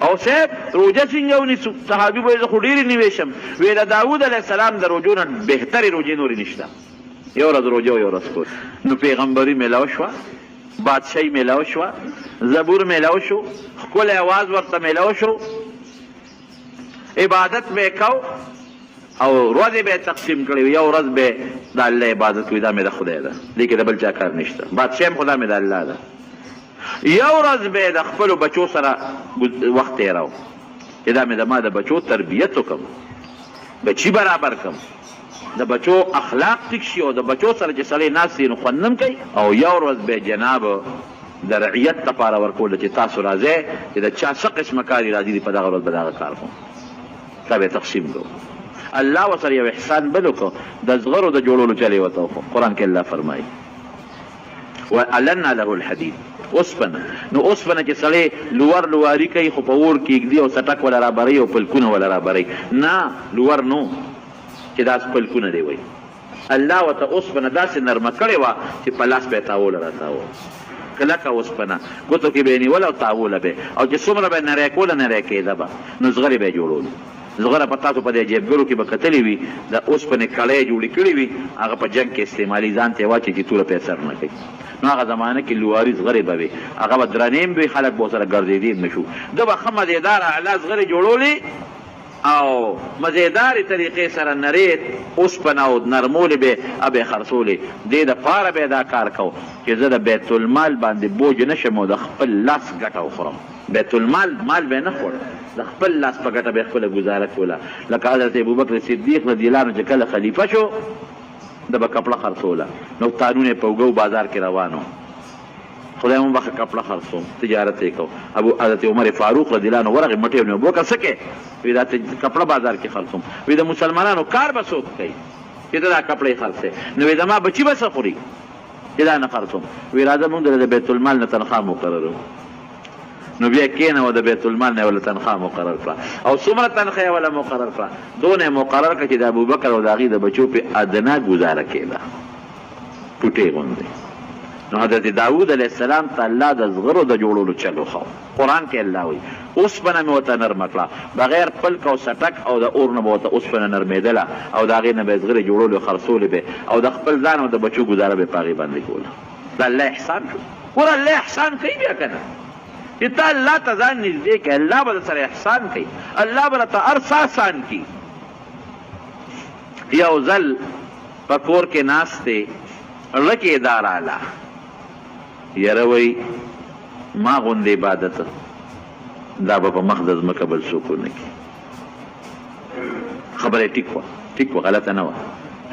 او صاحب روجه څنګه ونیسو؟ صحابي به زه خو ډېرې نیوی شم. وی د داود علیه السلام د روجو نه بهترې روجې نورې نشته. یو ورځ روجه او یو ورځ کول. نو پیغمبري میلاو شوه، بادشاهي میلاو شوه، زبور میلاو شو، ښکلی اواز ورته میلاو شو، عبادت به یې کو او ورځې به یې تقسیم کړې وي. یو ورځ به یې د الله عبادت کوي، دا مې د خدای ده، دې کې د بل چا کار نشته. بادشاه هم خو دا مې د الله ده. یو ورځ به د خپلو بچو سره وخت تېراو چې دا مې د ما د بچو تربیت وکړم، بچي برابر کړم، د بچو اخلاق ټیک شي او د بچو سره چې سړی ناست وي نو خوند هم کوي. او یو ورځ به جناب د رعیت لپاره ورکوله چې تاسو راځئ چې د چا څه قسمه کاري راځي دي په دغه ورځ به دغه کار کوم. دا به یې تقسیم کړو. الله ورسره یو احسان بل وکړو، د زغرو د جوړولو چل یې ورته وښو. قرآن کې الله فرمایي وَأَلَنَّا لَهُ الْحَدِيدَ. اوسپنه. نو اوسپنه چې سړی لوور لواري کوي خو په اور کې ږدي او څټک وله رابروي او پلکونه وله رابروي. نه، لوور نو چې دا پلکونه دی وایي. الله ورته اوسپنه داسې نرمه کړې وه چې په لاس به یې تاوله راتاوه، کلکه اوسپنه ګوتو کې به یې نیوله او تاوله به، او چې څومره به یې نری کوله نری کېده به. نو زغرې به یې جوړولو. زغره په تاسو په دې جیبګرو کې به کتلې وي د اوسپنې کړۍ جوړې کړې وي، هغه په جنګ کې استعمالي، ځان ته یې واچي چې توره پې اثر نه کوي. نو هغه زمانه کې لواري زغرې به وي، هغه به درنې هم وي، خلک به ورسره ګرځېدي هم نه شو. ده به ښه مزېداره اعلی زغرې جوړولې او مزیداری طریقې سره نری اوسپنه او نرمولې به ابې خرڅولې. دې دپاره به یې دا کار کو چې زه د بیت المال باندې بوج نه شم او د خپل لاس ګټه وخورم. بیت المال مال به یې نه خوړ، د خپل لاس په ګټه به یې خپله ګزاره کوله. لکه حضرت ابوبکر صدیق رضی الله عنه چې کله خلیفه شو د به کپړه خرڅوله. نو تانونه یې په اوږه بازار کې روان و، خدای مون بخښه کپړه خرڅوم، تجارت یې کو. حضرت عمر فاروق رضی الله عنه ورغې مټې ونیو، ابوبکر څه کوې؟ وی دا کپړه بازار کې خرڅوم. وی د مسلمانانو کار به څوک کوي چې ته دا کپړه یې خرڅې؟ نو وی زما بچي به څه خوري چې دا نه خرڅوم؟ وی راځه مونږ د بیت المال نه تنخواه مقررو. نو بیا کېنه و د بیت المال نه یې وله تنخواه مقرر کړه. او څومره تنخواه یې وله مقرر کړه؟ دونه یې مقرر کړه چې د ابوبکر او د هغې د بچو پې ادنا ګزاره کېده، ټوټې غوندې. نو حضرت داود علیه السلام ته الله د زغرو د جوړولو چل وښو. قرآن کې الله وایي اوسپنه مې ورته نرمه کړه، بغیر پلک او سټک او د اور نه به ورته اوسپنه نرمېدله او د هغې نه به یې زغرې جوړولې خرڅولې به او د خپل ځان او د بچو ګزاره به یې په هغې باندې کوله. د الله احسان شو. ګوره الله احسان کوي بیا که نه، چې ته الله ته ځان نږدې کړې الله به در سره احسان کوي، الله به راته هر څه آسان کړي. یو ځل په کور کې ناست دی، زړه کې یې دا راله یاره وایي ما غوندې عبادت دا به په مخ د ځمکه بل څوک ونه کړي. خبره یې ټیک وه، ټیک وه، غلطه نه وه،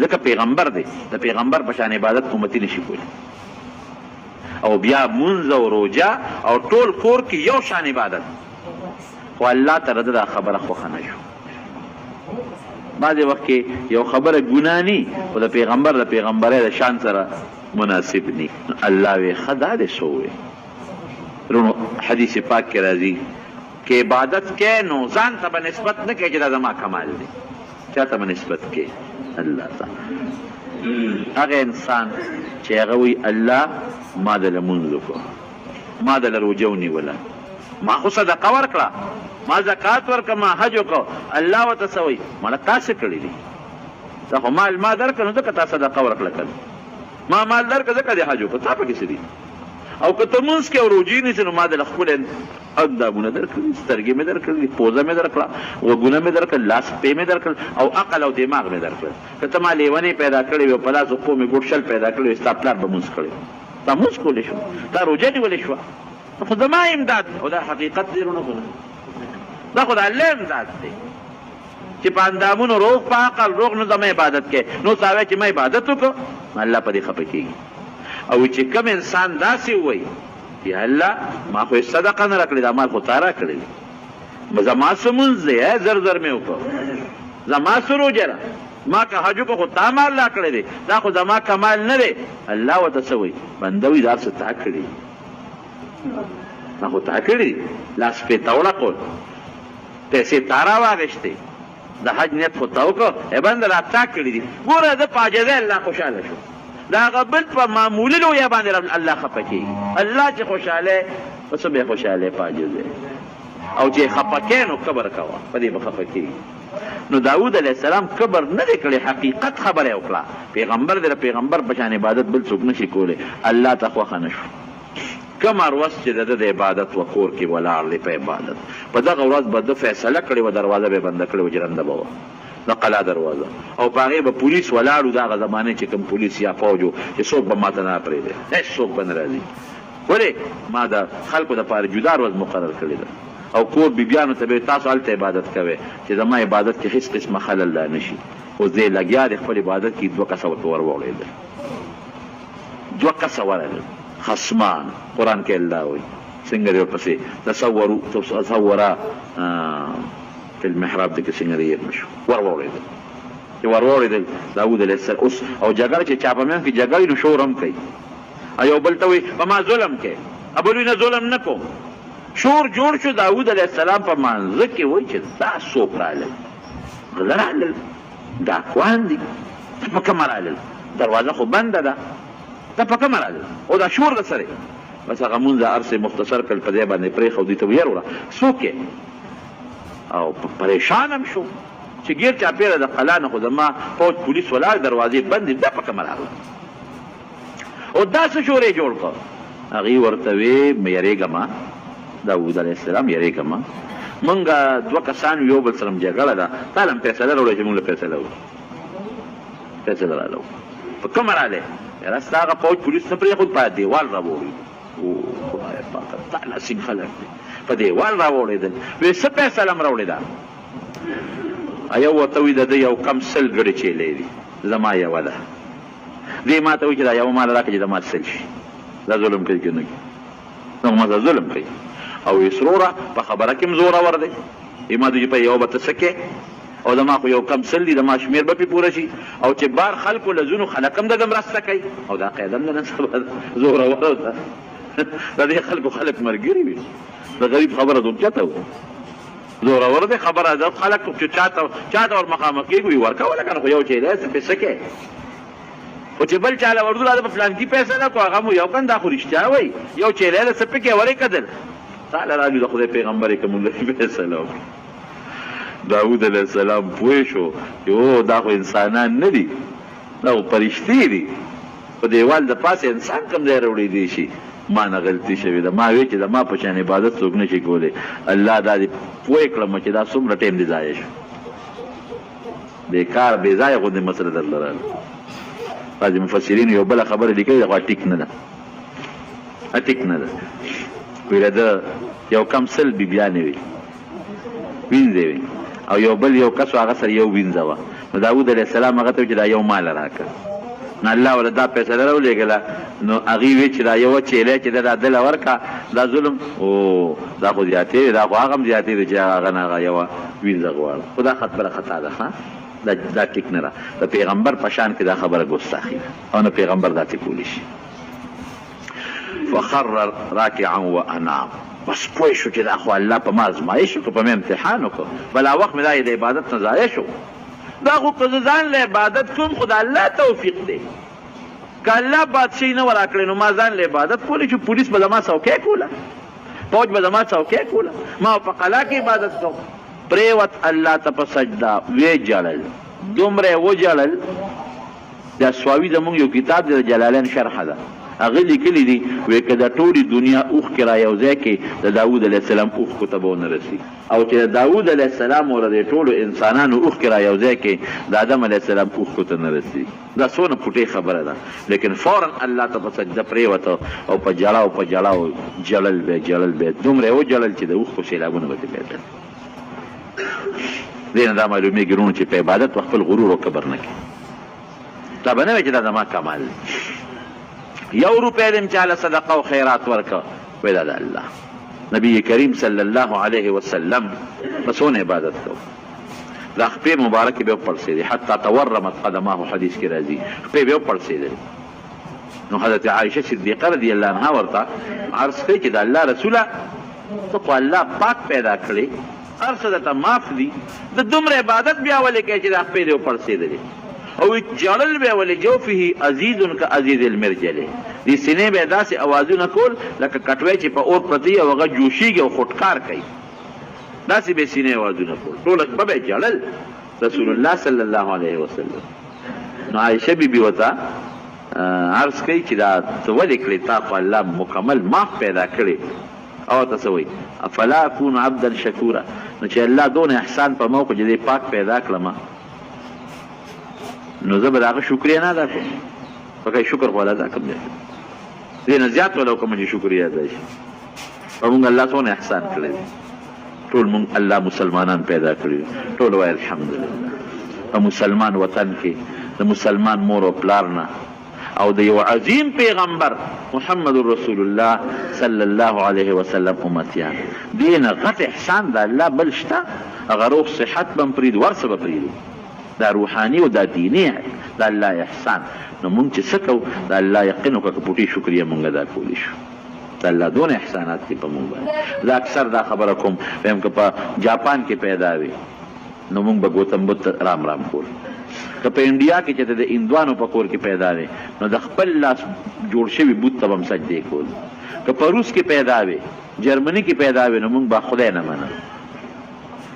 ځکه پیغمبر دی، د پیغمبر په شان عبادت امتي نشي کولی. او بیا منځ او روجه او ټول کور کې یو شان عبادت، خو الله ته د دا خبره خوښه نه شو. بعضې وخت کې یو خبره ګناه ني خو د پیغمبر د پیغمبرۍ د شان سره مناسب ني. الله وی ښه دا دې څه ووې رونو حدیث پاک کې راځي کې عبادت کې نو ځان ته به نسبت نه کوې چې دا زما کمال دی، چا ته به نسبت کې الله ته. هغه انسان چې هغه وایي الله ما دله لمونځ وکړو، ما دله روجه ونیوله، ما خو صدقه ورکړه، ما زکات ورکړه، ما حج وکړو، الله ورته څه وایي ماله تا څه کړي دي؟ دا خو مال ما درکړه نو ځکه تا صدقه ورکړه که ما مال درکړه ځکه دې حج وکړه، تا پکې څه دي؟ او که ته مونځ کې او روجې نیسې نو ما دله خپل اندامونه درکړي، سترګې مې درکړي، پوزه مې درکړه، غوږونه مې درکړل، لاس پې مې درکړل او عقل او دماغ مې درکړل. که ته ما لیونۍ پیدا کړې وي او په لاس او پښو مې ګوټ شل پیدا کړی وي ستا پلار به مونځ کړی، تا مونځ کولی شو، تا روجه نیولې شوه، خو زما امداد او دا حقیقت دی رونه خو دا خو د الله امداد دی چې په اندامونو روغ په عقل روغ نو زما عبادت کې نو ساوی چې ما عبادت وکړو الله په دې خفه کېږي. او چې کوم انسان داسې ووایي یا الله ما خو یې صدقه نه راکړې دا مال خو تا راکړی دی، زما څه مونځ دی زر زر مې وکړو زما سروجه ده ما که حج کو خو تا مال لا کړی دی دا خو زما کمال نه دی الله ورته څه وایي بنده وي دا څه تا کړي دا خو تا کړي لاس پې تاوله کول پیسې تا راواغېستې د حج نیت خو تا وکړه بنده را تا کړي دي ګوره ده په عاجزۍ الله خوشحاله شو د هغه بل په معمولي لویه باندې الله خفه کېږي الله چې خوشحالی په څه به خوشحالی په عاجزۍ او چې خفه کېې نو کبر کوه په دې به خفه کېږي نو داود علیه السلام کبر نه دی کړی حقیقت خبره یې وکړه پیغمبر دی د پیغمبر په شان عبادت بل څوک نشي کولی الله ته خوښه نه شو کوم ورځ چې د ده د عبادت و کور کې ولاړ دی په عبادت په دغه ورځ به ده فیصله کړې وه دروازه به یې بنده کړې وه جرنده به وه د قلا دروازه او په هغې به پولیس ولاړ و د هغه زمانې چې کوم پولیس یا فوج و چې څوک به ما ته نه پرېږدي هېڅ څوک به نه راځي ولې ما د خلکو دپاره جدا ورځ مقرر کړې ده او کور بیبیانو ته به تاسو هلته عبادت کوئ چې زما عبادت کې هېڅ قسمه خلل لا نه شي اوس دی لګیا دی خپل عبادت کې 2 کسه ورته ورواړېدل 2 کسه ورغلل خصمان قرآن کې الله وایي څنګه دی ورپسې تصورا فی المحراب دی کې څنګه دی یې شو ورواړېدل چې ورواړېدل داود علیه السلام اوس او جګړه چې چا په منځ کې جګړې نو شور هم کوي او یو بل ته وایي په ما ظلم کوې بل وایي نه ظلم نه کوم شور جوړ شو داود علیه السلام په منځه کې وایي چې دا څوک رالل غله رالل ډاکوان دي ته په کومه رالل دروازه خو بنده ده ته په کومه رالل او دا شور د سره بس هغه مونځ هر څه مختصر کړل په دې باندې پرېښودي ته ویې وړه څوک یې او پریشان هم شو چې ګیر چاپېره د قلا نه خو زما فوج پولیس ولاړ دروازې بندې دا په کومه راغله او دا څه شور یې جوړ کړ هغې ورته وې یېرېږه داود علیه السلام یېرېږه مونږ 2 کسان یو بل سره جګړه ده تا له هم فیصله راوړی چې مونږ له فیصله وکړو فیصله راله په کومه رالی یاره ستا هغه فوج پولیس نه پرېښود په دیوال راوړي خدای پاکه تا نصیب خلک دی په دیوال راوړېدل وایي څه فیصله م راوړې ده یو ورته وایي د ده یو کم 100 ګړې چیلې دي زما یوه ده دې ما ته وایي چې دا یوه ماله راکړه چې د ما 100 شي دا ظلم کوي که نه کوي نو ما ته ظلم کوي او سروره په خبره کې هم زورور دی ما ته چې په یو به ته څه کې او دما خو یو کم 100 دي دما شمېر به پې پوره شي او چې بار خلکو له ځینو خلک هم دده مرسته کوي او دا قاعده هم د نن سبا زورور ده د دې خلکو خلک ملګري وي د غریب خبره دوم چاته و زورور دی خبره ده خلک چې چاته ور مخامخ کېږي وي ورکوله که نه خو یو چې دی څه څه کوې خو چې بل چاله ورځو دا د په فلانکي پیسه نه کړو هغه مو یو کن دا خو رښتیا وایي یو چیلی ده څه پکې ورې کدل تاله راځو د خدای پیغمبر یې که مونږ فیصله وکړو داود علیه السلام پوه شو چې او دا خو انسانان نه دي دا خو فرشتې دي په دیوال د پاسه انسان کوم ځای راوړېدی شي ما نه غلطي شوې ده ما وی چې د ما په شان عبادت څوک نه شي کولی الله دا دې پوه کړم چې دا څومره ټایم دې ضایع شو بېکار بې ځایه غوندې مسله درله راغله بعضې مفسرینو یو بله خبره لیکلې ده خو ټیک نه ده ټیک نه ده ویله ده یو کم 100 بیبیانې وي وینځې وي او یو بل یو کس هغه سره یو وینځه وه نو داود علیه السلام هغه ته وایي چې دا یو ماله راکړه نو الله ورته دا فیصله راولېږله نو هغې وی چې دا یوه چیلی چې ده دا دله ورکړه دا ظلم او دا خو زیاتې دی دا خو هغه هم زیاتې دی چې هغه نه هغه یوه وینځه غواړه خو دا خبره خطا ده ښه دا ټیک نه ده د پیغمبر په شان کې دا خبره ګستاخي ده او نه پیغمبر داسې کولی شي فخر راکعا وانام بس پوه شو چې دا خو الله په ما ازمایش وکړو په مې امتحان وکړو بلا وخت مې دا د عبادت نه ضایع شو دا خو که زه ځان له عبادت کوم خو د الله توفیق دی که الله بادشاهي نه وراکړی نو ما ځان له عبادت کولی چې پولیس به زما څوکۍ کوله فوج به زما څوکۍ کوله ما په قلا کې عبادت کوم پرېوت الله ته په سجده ویې جړل دومره یې وجړل دا سواوي زمونږ یو کتاب دی د جلالین شرحه ده هغه لیکلي دي وایي که د ټولې دنیا اوښکې را یو ځای کې د داود علیه السلام اوښکو ته به ونه رسي او چې د داود علیه السلام او د ټولو انسانانو اوښکې را یو ځای کې د آدم علیه السلام اوښکو ته نه رسي دا څونه پټې خبره ده لیکن فورا الله ته په سجده پرېوته او په جړاو په جړاو جړل به دومره یې وجړل چې د اوښکو سیلابونه به ترې پیدا دې نه دا معلومېږي وروڼو چې په عبادت و خپل غرور او کبر نه کړي دا به نه وایي چې دا زما کمال دی 1 روپۍ دې چاله صدقه او خیرات ورکړه وایي دا د الله نبی کریم صلی الله علیه وسلم په څونه عبادت کوو دا خپې مبارکې به وپړسېدې حتی تورمت قدماه حدیث کې راځي خپې به وپړسېدلې نو حضرت عایشه صدیقه رضی الله عنها ورته عرض کوي چې د الله رسوله ته خو الله پاک پیدا کړې هر څه درته معاف دي د دومره عبادت بیا ولې کوې چې دا خپې دې وپړسېدلې او جړل به ولې جوفه عزیز کعزیز المرجل دې سینې به داسې اوازونه کول لکه کټوی چې په اور پرتی او هغه جوشیږي او خودکار کوي داسې به سینې اوازونه کول ټوله شپه به جړل رسول الله صلی الله علیه وسلم نو عایشه بیبي ورته عرض کوي چې دا ته ولې کړې تا خو الله مکمل معاف پیدا کړې او ته څه وایي افلا اکون عبدا شکورا نو چې الله دونه احسان په ما وکړو چې دې پاک پیدا کړم نو زه به د هغه شکریه نه ادا کوم پکې شکر خو ادا کوم دې نه زیات ولا کوم چې شکریه ادا شي په موږ الله څونه احسان کړی ټول موږ الله مسلمانان پیدا کړي ټول وایي الحمدلله په مسلمان وطن کې د مسلمان مور او پلار نه او د یو عظیم پیغمبر محمد رسول الله صلی الله علیه وسلم امتیان دینه غټ احسان د الله بل شته هغه روح صحت بم پرید ورسه به پریدو دا روحاني او دا دیني دا الله احسان نو مونږ چې څه کوو دا الله یقین وکړه که پوټي شکریه مونږ ادا کولی شو دا الله دونه احسانات دي په مونږ باندې زه اکثر دا خبره کوم وایم که په جاپان کې پیدا وي نو مونږ به ګوتم بت رام رام کول که په انډیا کې چې د هندوانو په کور کې پیدا وي نو د خپل لاس جوړ شوي بت ته به هم سجدې کول که په روس کې پیدا وي جرمني کې پیدا وي نو مونږ به خدای نه منو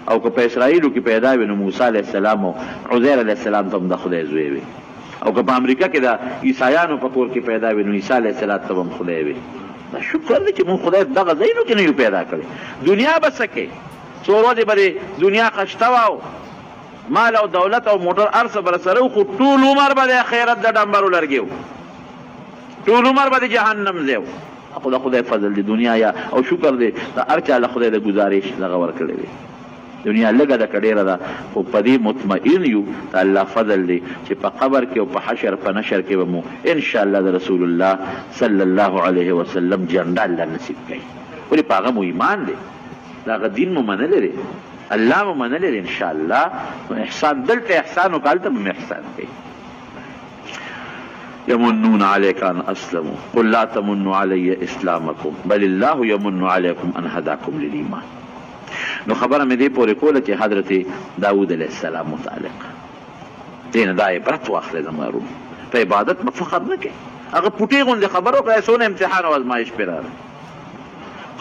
او که په اسرائیلو کې پیدا وي نو موسی علیه السلام او عزیر علیه السلام ته هم د خدای زوی وي او که په امریکا کې د عیسایانو په کور کې پیدا وي نو عیسی علیه السلام ته هم خدای وي دا شکر دی چې مونږ خدای دغه ځایونو کې نه یو پیدا کړی دنیا به څه کوي څو ورځې به د دنیا خشته وه او مال او دولت او موټر هر څه به سره و خو ټول عمر به د آخرت د ډمبرو لرګي و ټول عمر به د جهنم ځای و خو د خدای فضل دی دنیا یا او شکر دی د هر چا له خدای د ګزارش دغه ورکړی دی دنیا لږه ده که ډېره ده خو په دې مطمئن یو د الله فضل دی چې په قبر کې او په حشر په نشر کې به مو انشاءالله د رسول الله صلی الله علیه وسلم جنډه الله نصیب کوي ولې په هغه مو ایمان دی د هغه دین مو منلی دی الله مو منلی دی انشاءالله نو احسان دلته احسان وکړه هلته به مو احسان کوي یمنون علیک ان اسلموا قل لا تمنوا علی اسلامکم بل الله یمن علیکم ان هداکم للایمان نو خبره مې دې پورې کوله چې حضرت داود علیه السلام متعلق دې نه دا عبرت واخلې زما روم په عبادت مه فخر نه کوې هغه پوټې غوندې خبره وکړه څونه امتحان او ازمایش پرې راغی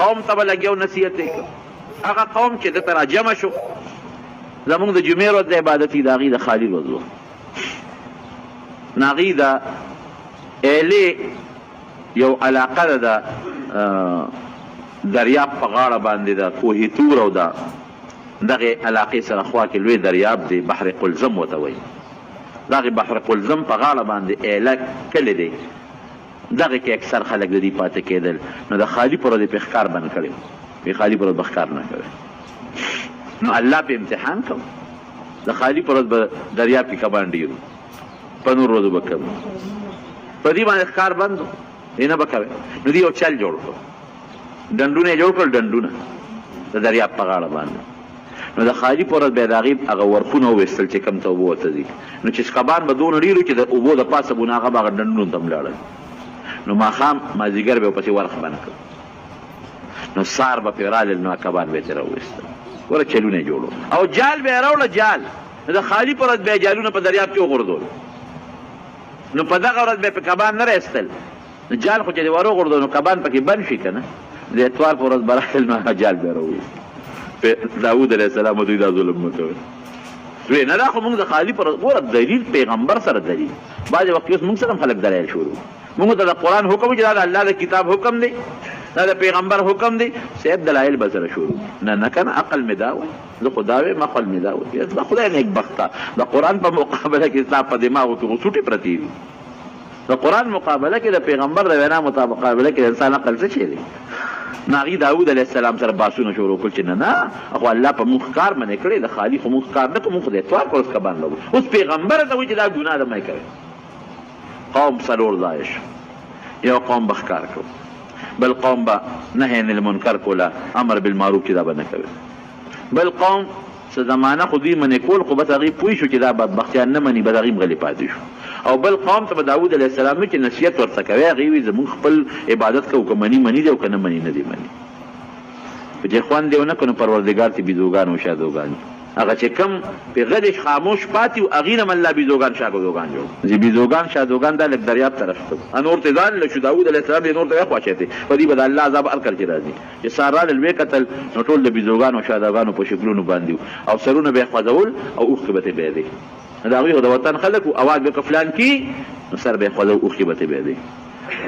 قوم ته به لګیا نصیحت یې کړ هغه قوم چې دته راجمع شو زمونږ د جمعې ورځ د عبادتي د هغې د خالي ورځ وه نو هغې د ایلې یو علاقه ده د دریاب په غاړه باندې د کوهي تور او د دغې علاقې سره خوا کې لوی دریاب دی بحر قلزم ورته وایي دغې بحر قلزم په غاړه باندې ایله کلی دی دغې کې اکثر خلک د دې پاتې کېدل نو د خالي پر ورځ یې پې ښکار بند کړی و خالي پر ورځ به ښکار نه کوي نو الله پې امتحان کوم د خالي پر ورځ به دریاب کې کبان ډېرو په نور ورځو به کم په دې باندې ښکار بند و دې نه به کوې نو دې یو چل جوړ کړو ډنډونه یې جوړ کړل ډنډونه د دریاب په غاړه باندې نو د خالي په ورځ به یې د هغې هغه ورپونه وویستل چې کوم ته اوبه ورته ځي نو چې سکبان به دونه ډېر چې د اوبو د پاسه به نو هغه به هغه ډنډونو ته هم لاړل نو ماښام مازدیګر به یې ورپسې ورخ بند کړ نو سار به پرې رالل نو کبان به یې ترې راوویستل ګوره چلونه یې جوړو او جال به یې راوړه جال نو د خالي په ورځ به یې جالونه په دریاب کې وغورځول نو په دغه ورځ به یې په کبان نه رایستل نو جال خو چې دې ور وغورځول نو کبان پکې بند شي که نه د اتوار په ورځ به راغل نو هغه جال به یې راوویست داود علیه السلام دوی دا ظلم مه کوئ دوی نه دا خو مونږ د خالي پر ګوره دلیل پیغمبر سره دلیل بعضې وخت اوس مونږ سره هم خلک دلایل شروع مونږ ته د قرآن حکم چې دا د الله د کتاب حکم دی دا د پیغمبر حکم دی صاحب دلایل به سره شروع نه نه که نه عقل مې دا وایي زه خو دا وایم عقل مې دا وایي دا خدای نیکبخته د قرآن په مقابله کې ستا په دماغو کې خو سوټې پرتې دي د قرآن مقابله کې د پیغمبر د وینا مقابله کې د انسان عقل څه شی دی نو هغې داود علیه السلام سره باسونه شروع کړل چې نه نه خو الله په موږ ښکار منې کړی د خالي خو موږ ښکار نه کړو موږ خو د اتوار په ورځ کبان لرو اوس پیغمبر ته وایي چې دا ګناه ده مه یې کوئ قوم څلور ځایه شو یو قوم به ښکار کړو بل قوم به نهی عن المنکر کوله امر بالمعروف چې دا به نه کوي بل قوم څه زمانه خو دوی منې کول خو بس هغوی پوه شو چې دا بدبختیان نه مني بس هغوی هم غلي پاتې شو او بل قوم ته به داود علیه السلام چې نصیحت ورته کوي هغوی وي زمونږ خپل عبادت کوو که مني دی او که نه مني نه دی مني په چې خوند دی ونه کړو نو پروردګار ته بیزوګان او شادوګان هغه چې کم په غدش خاموش پاتې و هغې نه هم الله بیزوګان شادوګان جوړ چې بیزوګان شادوګان دا لږ دریاب طرف ته نور ته ځان له شو داود علیه السلام یې نور ته وخواچېتی په دې به د الله عذاب هر کله چې راځي چې سار راغلل ویې کتل نو ټول د بیزوګانو شادوګانو په شکلونو باندې و او سرونه به یې خوځول او اوښکې به ترې بهېدې د هغوی خو د وطن خلک و اواز به که فلان کي نو سر به یې خوځو اوښکې به ترې بهېدې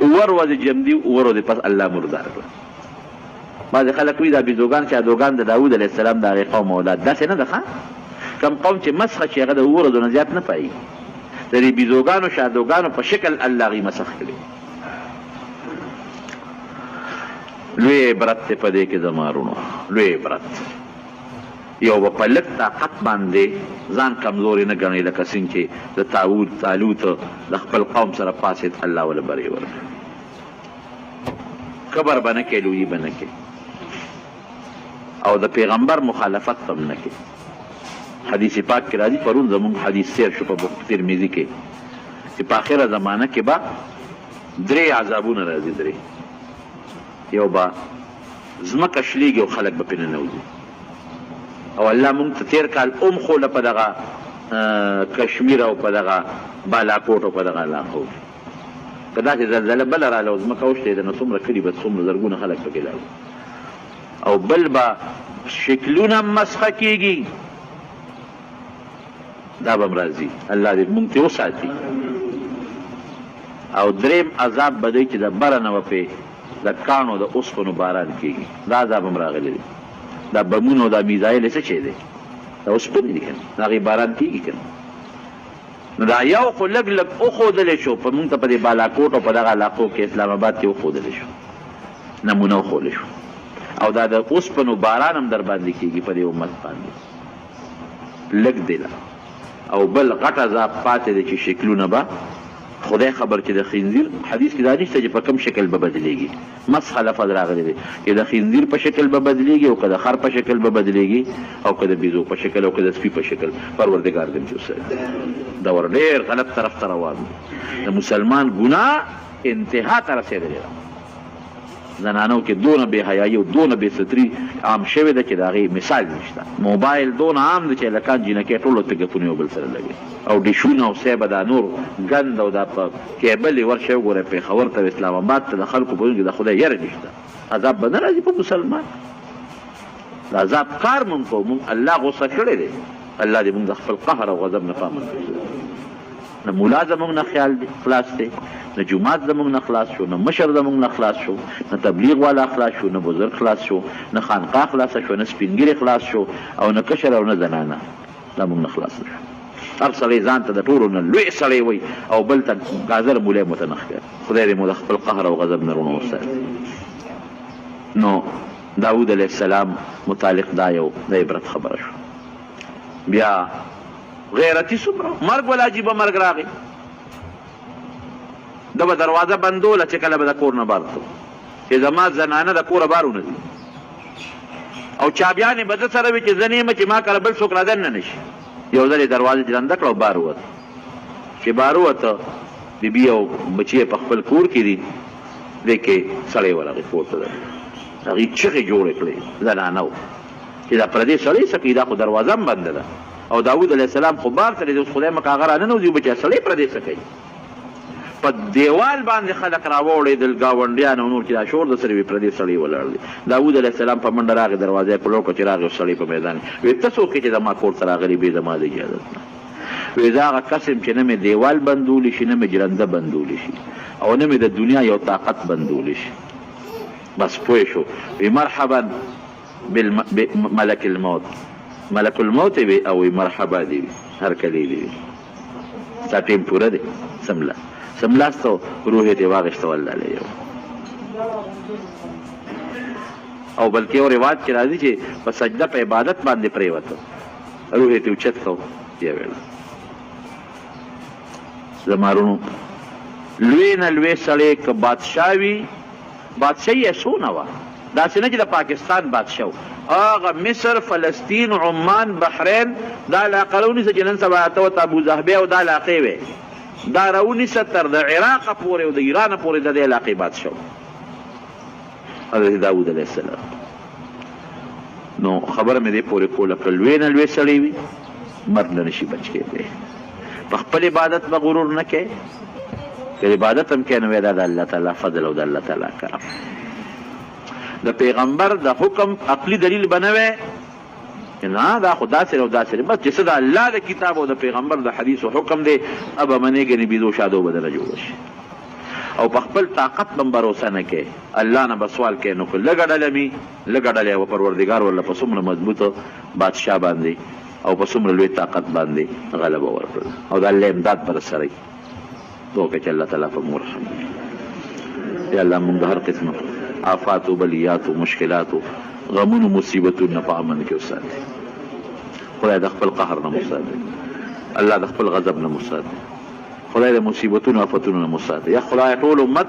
اووه ورځې جمدي اووه ورځې پس الله مردار کړه بعضې خلک وي دا بیزوګان شادوګان د داود علیه السلام د هغې قوم اولاد داسې نه ده ښه کم قوم چې مسخه شي هغه د اووه ورځو نه زیات نه پایي د دې بیزوګانو شادوګانو په شکل الله هغوی مسخ کړي لوی عبرت دی په دې کې زما وروڼو لوی عبرت یو به په لږ طاقت باندې ځان کمزوري نه ګڼي لکه څنګه چې د طالوت د خپل قوم سره پاسېد الله وله بری ورکړي کبر به نه کوي لویي به نه کوي او د پیغمبر مخالفت هم نه کوي حدیث پاک کې راځي پرون زمونږ حدیث سیر شو په ترمذي کې چې په آخره زمانه کې به درې عذابونه راځي درې یو به ځمکه شلیږي او خلک به پرې ننوځي او الله مونږ ته تېر کال خوله په دغه کشمیر او په دغه بالاکوټ او په دغه علاقو که داسې زلزله بله راله او ځمکه وشلېده نو څومره کلي به څومره زرګونه خلک پکې لاړو او بل به شکلونه مسخه کېږي دا به هم راځي الله دې مونږ ترې وساتي او دریم عذاب به دی چې د بره نه به پرې د کاڼو د اوسپنو باران کېږي دا عذاب هم راغلی دی دا بمونه او دا میزایل څه شی دی دا اوسپنې دي که نه د هغې باران کېږي که نه نو دا یو خو لږ لږ وښودلی شو په مونږ ته په دې بالاکوټ او په دغه علاقو کې اسلام آباد کې وښودلی شو نمونه وښودلی شو او دا د اوسپنو باران هم در باندې کېږي په دې امت باندې لږ دی او بل غټ عذاب پاتې دی چې شکلونه به خدای خبر چې د خنزیر حدیث کې دا نشته چې په کوم شکل به بدلېږي مسخه لفظ راغلی دی چې د خنزیر په شکل به بدلېږي او که د خر په شکل به بدلېږي او که د بیزو په شکل او که د سپي په شکل پروردګار دې چې دا ور ډېر غلط طرف ته روان د مسلمان ګناه انتها ته رسېدلې ده زنانو کې دونه بې حیایي او دونه بې ستري عام شوې ده چې د هغې مثال نشته موبایل دونه عام دی چې هلکان جینکۍ ټول ورته ګپونه یو بل سره لګوي او ډیشونه او سیبه دا نور ګند او دا په کیبل یې ورشئ وګورئ پېښور ته اسلام آباد ته د خلکو په کې د خدای یره نشته عذاب به نه راځي په مسلمان د عذاب کار مونږ کوو مونږ الله غصه کړی دی الله دې مونږ د خپل قهر او غضب نه پامن کړي نه ملا زمونږ نه خیال دی خلاص دی نه جومات زمونږ نه خلاص شو نه مشر زمونږ نه خلاص شو نه تبلیغ والا خلاص شو نه بزرگ خلاص شو نه خانقاه خلاصه شو نه سپینګیري خلاص شو او نه کشر او نه زنانه زمونږ نه خلاص شو هر سړی ځان ته د ټولو نه لوی سړی وایي او بل ته ګازر مولی مو ته نه ښکاري خدای دې مو د خپل قهر او غضب نه رونه وساتي نو داود علیه السلام متعلق دا یو د عبرت خبره شو بیا غیرتی څومره مرګ ولا عجیبه مرګ راغی ده به دروازه بندوله چې کله به د کور نه بار ته چې زما زنانه د کوره بار ونه ځي او چابیانې به ده سره وي چې زه نه یم چې ما کله بل څوک رادننه نه شي یو ځل یې دروازه جرنده کړه او بار ووت چې بار ووته بیبي او بچی په خپل کور کې دي دې کې سړی ورغی کور ته هغې چغې جوړې کړې زنانه و چې دا پردې سړی څه کوي دا خو دروازه هم بنده ده او داود علیه السلام خو بار ته دی اوس خدای مکه هغه راننوځي بچی سړی پردې څه کوي په دیوال باندې خلک راوړېدل ګاونډیان او نور چې دا شور د سره وي پردې سړی ولاړ دی داود علیه السلام په منډه راغی دروازه یې په لوړ کړه چې راغی سړی په میدان وی ته څوک یې چې زما کور ته راغلی بې زما د اجازت نه وی زه هغه کس یم چې نه مې دیوال بندولی شي نه مې جرنده بندولی شي او نه مې د دنیا یو طاقت بندولی شي بس پوه شو وی مرحبا بملک الموت ملک الموت وی او وی مرحبا دی وی هر کلی دی وی ستا ټیم پوره دی سملاستو روح ته واغشته والله له او بلکې یو روایت کې راځي چې په سجده په عبادت باندې پرېوته روح ته اوچت کو بیا ویل زمارونو لوی نه لوی سړی که بادشاه وي بادشاهي یې څونه وه داسې نه چې د پاکستان بادشاه هغه مصر فلسطین عمان بحرین دا علاقه راونیسه چې نن سبا ته ورته ابوظهبي او دا علاقې وې دا راونیسه تر د عراقه پورې او د ایرانه پورې د دې علاقې بادشاه حضرت داود علیه السلام. نو خبره مې دې پورې کوله که لوی نه لوی سړی وي مرګ نه نشي بچ کېدی. په خپل عبادت به غرور نه کوې، که عبادت هم کوې نو وایه دا د الله تعالی فضل او د الله تعالی کرم. د پیغمبر د حکم عقلي دلیل به نه وی نه دا خو داسې او داسې بس چې څه د الله د کتاب او د پیغمبر د حدیثو حکم دی ابه منې ګنې بیدو شادو به درله جوړه شي. او په خپل طاقت به بروسه نه کوې، الله نه به سوال کوې نو که لږه ډله مي لږه ډله یې پروردګار ورله په څومره مضبوطه بادشاه باندې او په څومره لوی طاقت باندې غلبه ورکړل او د الله امداد به رسره وي. وکړه چې الله تعالی په موږ رحم وکړي. یا الله موږ د هر قسمه آفات و بلیات و مشکلات و غمونو مصیبتونو نه په امن کې وساتي. خدای د خپل قهر نه وساتي، الله د خپل غضب نه وساتي، خدای د مصیبتونو آفتونو نه وساتي. یا خدای ټول امت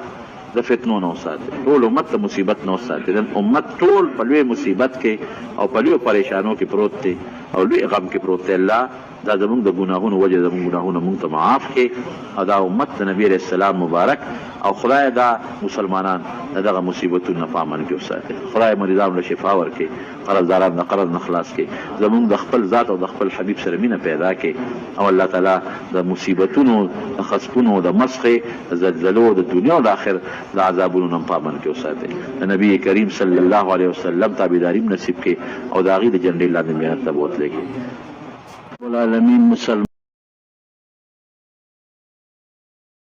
د فتنو نه وساتي، ټول امت د مصیبت نه وساتي. نن امت ټول په لوی مصیبت کې او په لوی پریشانو کې پروت دی او لوی غم کې پروت دی. الله دا زمونږ د ګناهونو وجه زمونږ ګناهونه مونږ ته معاف کړي او دا امت د نبي علیه السلام مبارک او خدای دا مسلمانان د دغه مصیبتونو نه په امن کې وساتي. خدای مریضانو له شفا ورکړي، قرضداران د قرض نه خلاص کړي، زمونږ د خپل ذات او د خپل حبیب سره مینه پیدا کړي او الله تعالی د مصیبتونو د خسپونو د مسخې د زلزلو د دنیا او د آخر د عذابونو نه په امن کې وساتي. د نبی کریم صلی الله علیه وسلم تابعداري نصیب کړي او د هغې د جنډې لاندې مهنت ته بوتلی کړي. العالمین مسلمان